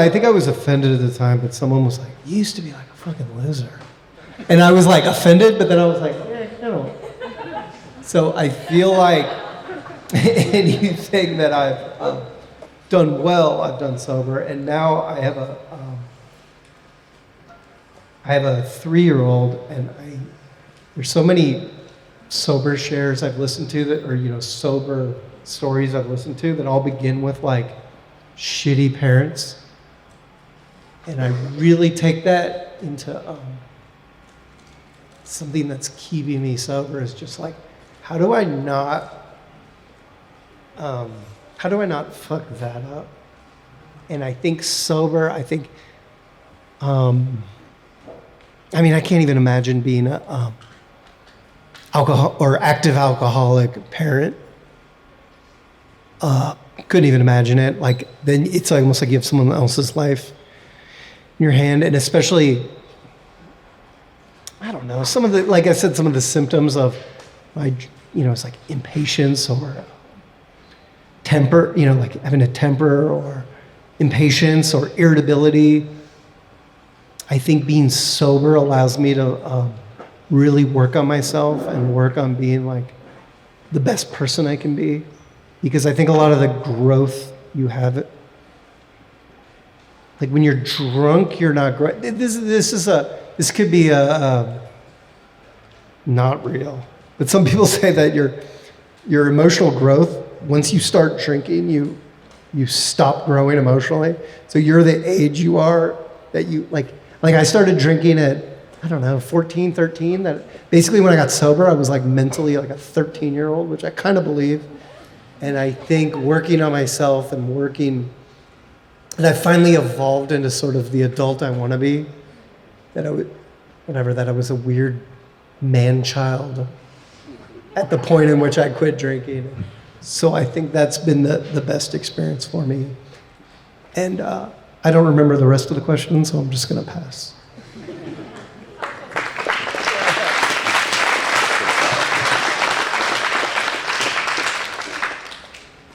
think I was offended at the time, but someone was like, you used to be like a fucking loser. And I was like offended, but then I was like, yeah, I don't. So I feel like anything that I've done well, I've done sober. And now I have a 3-year-old, and there's so many sober shares I've listened to that, or sober stories I've listened to that all begin with like shitty parents, and I really take that into something that's keeping me sober is just like, how do I not fuck that up? And I think sober, I can't even imagine being a alcohol or active alcoholic parent. Couldn't even imagine it. Like, then it's almost like you have someone else's life in your hand, and especially, I don't know, some of the symptoms of it's like impatience or temper, like having a temper or impatience or irritability. I think being sober allows me to really work on myself and work on being like the best person I can be, because I think a lot of the growth you have, like when you're drunk, you're not growing. This could be not real, but some people say that your emotional growth, once you start drinking, you stop growing emotionally. So you're the age you are that you like I started drinking at, 14, 13. That basically when I got sober, I was like mentally like a 13-year-old, which I kind of believe. And I think working on myself and I finally evolved into sort of the adult I want to be. That I was a weird man-child at the point in which I quit drinking. So I think that's been the best experience for me. And I don't remember the rest of the question, so I'm just gonna pass.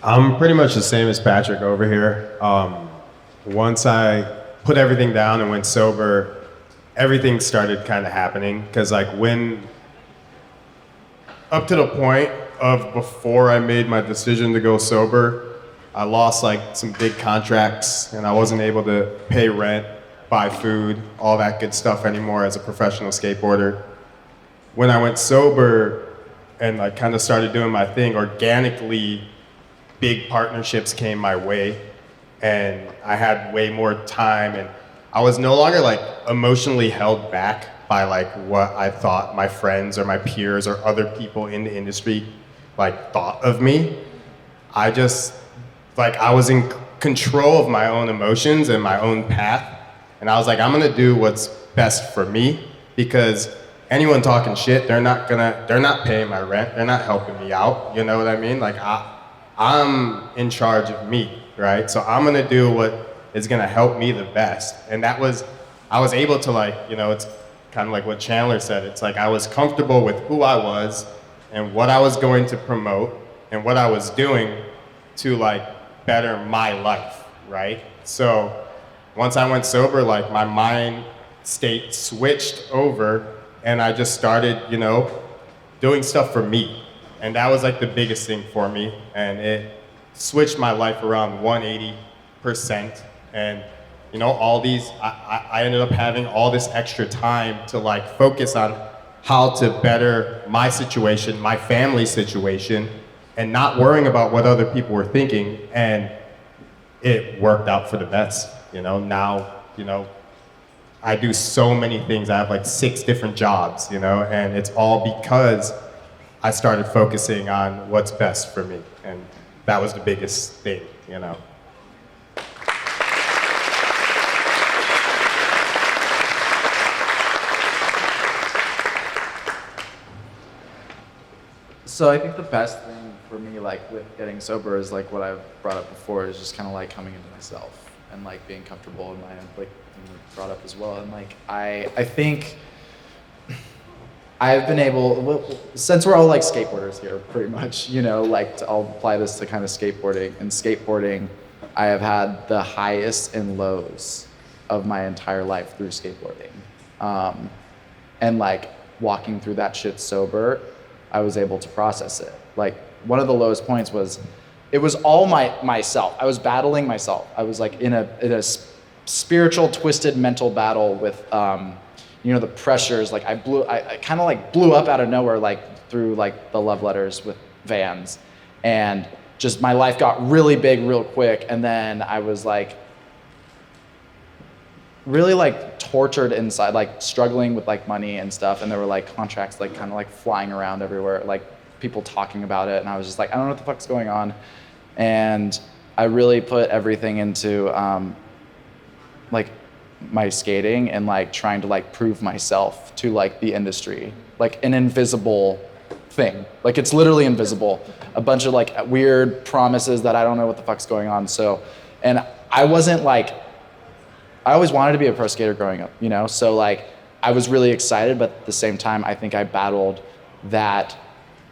I'm pretty much the same as Patrick over here. Once I put everything down and went sober, everything started kind of happening. Because like up to the point of before I made my decision to go sober, I lost like some big contracts and I wasn't able to pay rent, buy food, all that good stuff anymore as a professional skateboarder. When I went sober and like kind of started doing my thing, organically, big partnerships came my way and I had way more time and I was no longer like emotionally held back by like what I thought my friends or my peers or other people in the industry like thought of me. I was in control of my own emotions and my own path. And I was like, I'm gonna do what's best for me because anyone talking shit, they're not paying my rent, they're not helping me out, you know what I mean? Like I'm in charge of me, right? So I'm gonna do what is gonna help me the best. And I was able to like, you know, it's kind of like what Chandler said. It's like I was comfortable with who I was and what I was going to promote and what I was doing to like better my life, right? So once I went sober, like my mind state switched over and I just started, you know, doing stuff for me. And that was like the biggest thing for me. And it switched my life around 180%. And, you know, I ended up having all this extra time to like focus on how to better my situation, my family situation, and not worrying about what other people were thinking. And it worked out for the best. You know, now, you know, I do so many things. I have like 6 different jobs, you know, and it's all because I started focusing on what's best for me. And that was the biggest thing, you know. So I think the best thing for me, like with getting sober, is like what I've brought up before, is just kind of like coming into myself and like being comfortable in my own, like you brought up as well. And like I think I've been able, since we're all like skateboarders here, pretty much, you know, like I'll apply this to kind of skateboarding. And skateboarding, I have had the highest and lows of my entire life through skateboarding, and like walking through that shit sober, I was able to process it. Like one of the lowest points was, it was all myself. I was battling myself. I was like in a spiritual, twisted mental battle with, you know, the pressures. Like I kind of like blew up out of nowhere, like through like the love letters with Vans, and just my life got really big real quick. And then I was like really like tortured inside, like struggling with like money and stuff. And there were like contracts like kind of like flying around everywhere, like people talking about it. And I was just like, I don't know what the fuck's going on. And I really put everything into like my skating and like trying to like prove myself to like the industry, like an invisible thing. Like it's literally invisible. A bunch of like weird promises that I don't know what the fuck's going on. So, and I wasn't like, I always wanted to be a pro skater growing up, you know? So like, I was really excited, but at the same time, I think I battled that,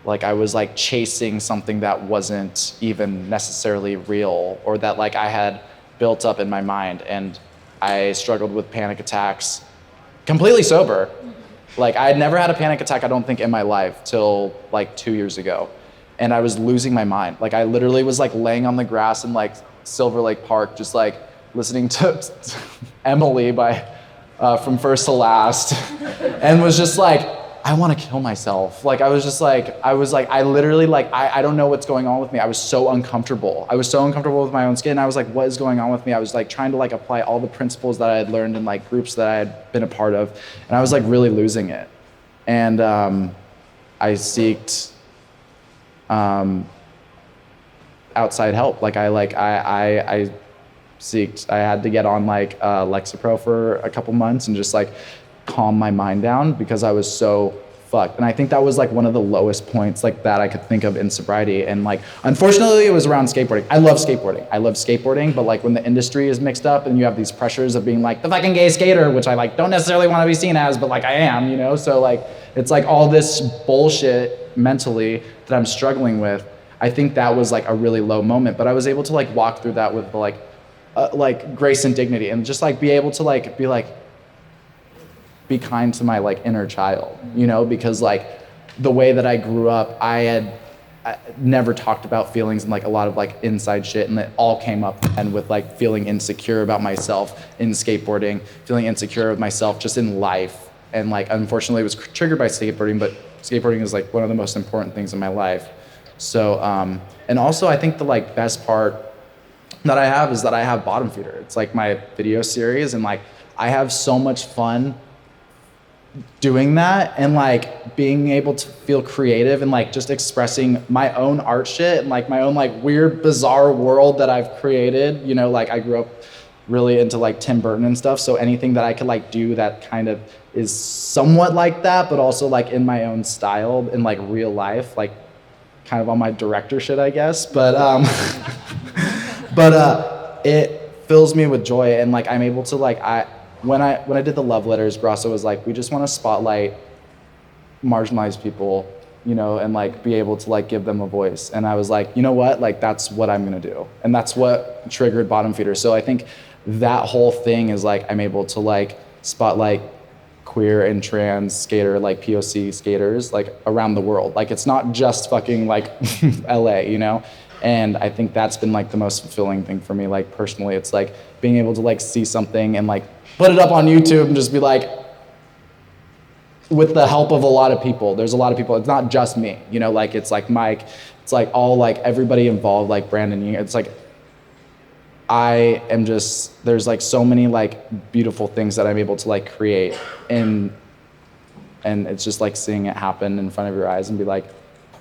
like I was like chasing something that wasn't even necessarily real, or that like I had built up in my mind. And I struggled with panic attacks, completely sober. Like I had never had a panic attack, I don't think, in my life till like 2 years ago. And I was losing my mind. Like I literally was like laying on the grass in like Silver Lake Park, just like listening to Emily by From First to Last, and was just like, I want to kill myself. Like I literally like, I don't know what's going on with me. I was so uncomfortable. I was so uncomfortable with my own skin. I was like, what is going on with me? I was like trying to like apply all the principles that I had learned in like groups that I had been a part of, and I was like really losing it. And I sought outside help. Like I had to get on like Lexapro for a couple months and just like calm my mind down, because I was so fucked. And I think that was like one of the lowest points like that I could think of in sobriety. And like, unfortunately, it was around skateboarding. I love skateboarding, but like when the industry is mixed up and you have these pressures of being like the fucking gay skater, which I like don't necessarily want to be seen as, but like I am, you know? So like, it's like all this bullshit mentally that I'm struggling with. I think that was like a really low moment, but I was able to like walk through that with like grace and dignity, and just like be able to like be kind to my like inner child, you know, because like the way that I grew up, I never talked about feelings and like a lot of like inside shit, and it all came up and with like feeling insecure about myself in skateboarding, feeling insecure with myself just in life, and like unfortunately it was triggered by skateboarding, but skateboarding is like one of the most important things in my life. So and also I think the like best part that I have is that I have Bottom Feeder. It's like my video series, and like I have so much fun doing that and like being able to feel creative and like just expressing my own art shit and like my own like weird bizarre world that I've created. You know, like I grew up really into like Tim Burton and stuff, so anything that I could like do that kind of is somewhat like that, but also like in my own style in like real life, like kind of on my director shit, I guess. But it fills me with joy, and like I'm able to like when I did the love letters, Grasso was like, we just want to spotlight marginalized people, you know, and like be able to like give them a voice. And I was like, you know what, like that's what I'm gonna do, and that's what triggered Bottom Feeder. So I think that whole thing is like I'm able to like spotlight queer and trans skater, like POC skaters, like around the world. Like it's not just fucking like LA, you know? And I think that's been like the most fulfilling thing for me, like personally. It's like being able to like see something and like put it up on YouTube and just be like, with the help of a lot of people, there's a lot of people, it's not just me, you know, like it's like Mike, it's like all like everybody involved, like Brandon, it's like, I am just, there's like so many like beautiful things that I'm able to like create, and it's just like seeing it happen in front of your eyes and be like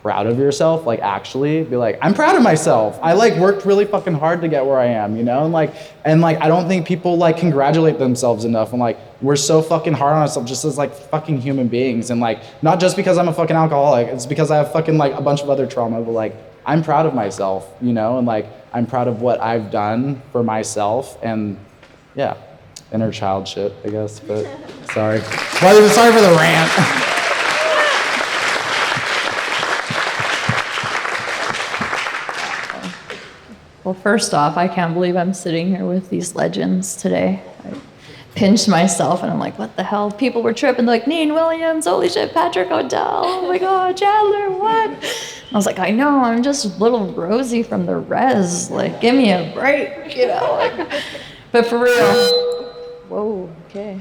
proud of yourself, like actually be like, I'm proud of myself. I like worked really fucking hard to get where I am, you know? And like I don't think people like congratulate themselves enough, and like we're so fucking hard on ourselves just as like fucking human beings, and like not just because I'm a fucking alcoholic, it's because I have fucking like a bunch of other trauma, but like I'm proud of myself, you know? And like I'm proud of what I've done for myself, and yeah, inner child shit, I guess, but sorry. Well, sorry for the rant. Well, first off, I can't believe I'm sitting here with these legends today. I pinched myself and I'm like, what the hell? People were tripping, like, Neen Williams, holy shit, Patrick O'Dell, oh my God, Chandler, what? I was like, I know, I'm just little Rosie from the res, like, give me a break, you know? Like, but for real, whoa, okay.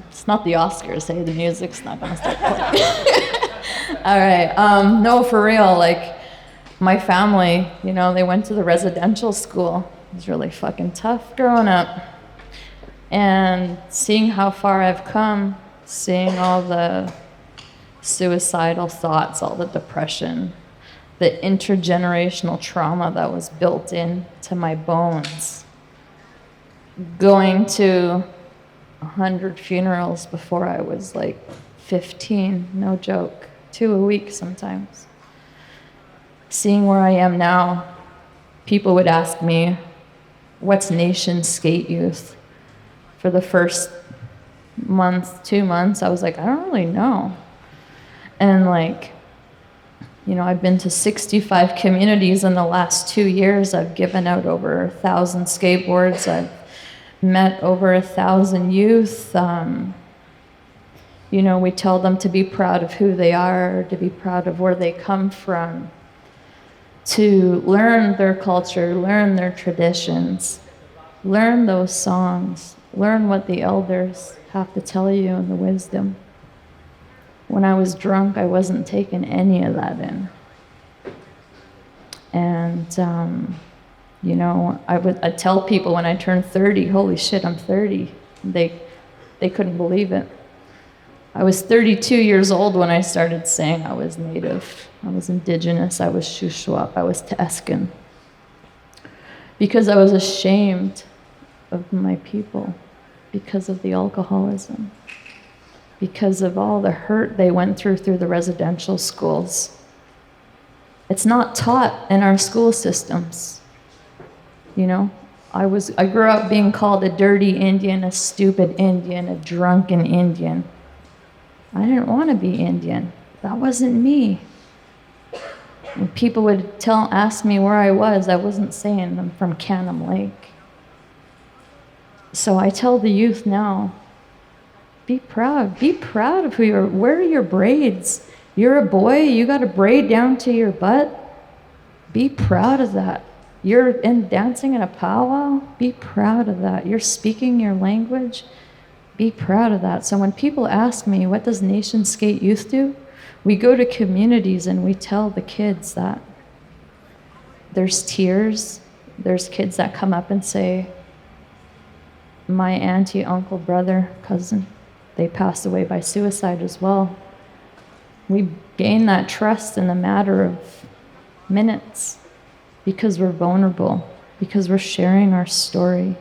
It's not the Oscars, hey, the music's not gonna start playing. All right, no, for real, like, my family, you know, they went to the residential school. It was really fucking tough growing up. And seeing how far I've come, seeing all the suicidal thoughts, all the depression, the intergenerational trauma that was built into my bones. Going to 100 funerals before I was like 15, no joke, 2 a week sometimes. Seeing where I am now, people would ask me, what's Nation Skate Youth? For the first month, 2 months, I was like, I don't really know. And like, you know, I've been to 65 communities in the last 2 years. I've given out over 1,000 skateboards. I've met over 1,000 youth. You know, we tell them to be proud of who they are, to be proud of where they come from, to learn their culture, learn their traditions, learn those songs, learn what the elders have to tell you and the wisdom. When I was drunk, I wasn't taking any of that in. And, you know, I'd tell people when I turned 30, holy shit, I'm 30. They couldn't believe it. I was 32 years old when I started saying I was Native, I was Indigenous, I was Shuswap, I was Teeskin. Because I was ashamed of my people because of the alcoholism. because of all the hurt they went through the residential schools. It's not taught in our school systems. You know, I grew up being called a dirty Indian, a stupid Indian, a drunken Indian. I didn't want to be Indian. That wasn't me. When people would ask me where I wasn't saying I'm from Canham Lake. So I tell the youth now, be proud of who you are. Wear your braids. You're a boy, you got a braid down to your butt. Be proud of that. You're dancing in a powwow, be proud of that. You're speaking your language, be proud of that. So when people ask me, what does Nation Skate Youth do? We go to communities and we tell the kids that. There's tears. There's kids that come up and say, my auntie, uncle, brother, cousin, they passed away by suicide as well. We gain that trust in a matter of minutes because we're vulnerable, because we're sharing our story.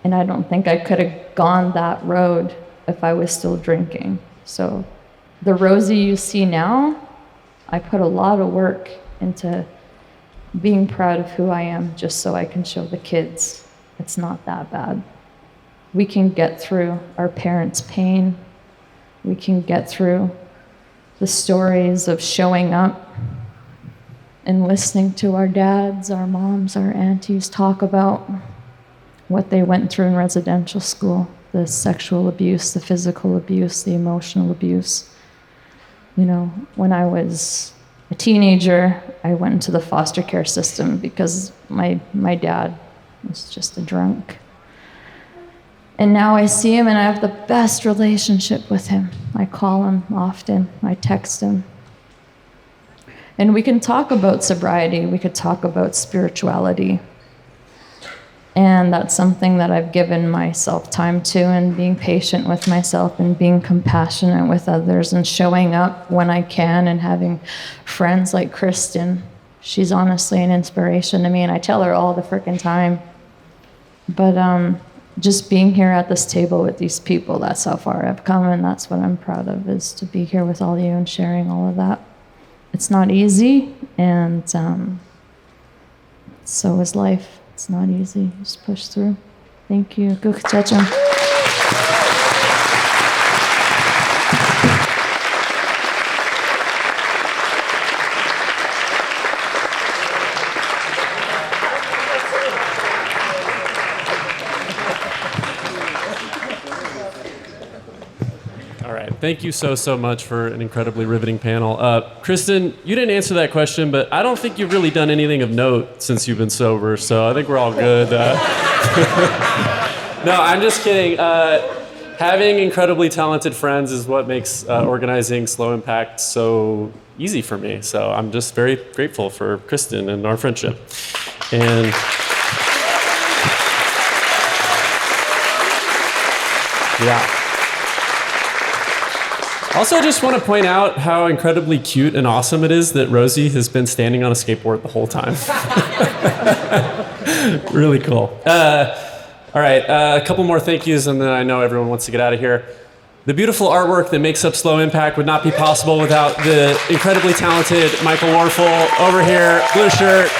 And I don't think I could have gone that road if I was still drinking. So the Rosie you see now, I put a lot of work into being proud of who I am just so I can show the kids it's not that bad. We can get through our parents' pain. We can get through the stories of showing up and listening to our dads, our moms, our aunties talk about what they went through in residential school, the sexual abuse, the physical abuse, the emotional abuse. You know, when I was a teenager, I went into the foster care system because my dad was just a drunk. And now I see him and I have the best relationship with him. I call him often, I text him. And we can talk about sobriety, we could talk about spirituality. And that's something that I've given myself time to, and being patient with myself and being compassionate with others and showing up when I can, and having friends like Kristin. She's honestly an inspiration to me, and I tell her all the frickin' time. But just being here at this table with these people, that's how far I've come, and that's what I'm proud of, is to be here with all you and sharing all of that. It's not easy, and so is life. It's not easy. Just push through. Thank you. Go Kachacham. Thank you so much for an incredibly riveting panel. Kristin, you didn't answer that question, but I don't think you've really done anything of note since you've been sober, so I think we're all good. No, I'm just kidding. Having incredibly talented friends is what makes organizing Slow Impact so easy for me. So I'm just very grateful for Kristin and our friendship. And yeah. Also, I just want to point out how incredibly cute and awesome it is that Rosie has been standing on a skateboard the whole time. Really cool. All right, a couple more thank yous, and then I know everyone wants to get out of here. The beautiful artwork that makes up Slow Impact would not be possible without the incredibly talented Michael Warfel over here, blue shirt.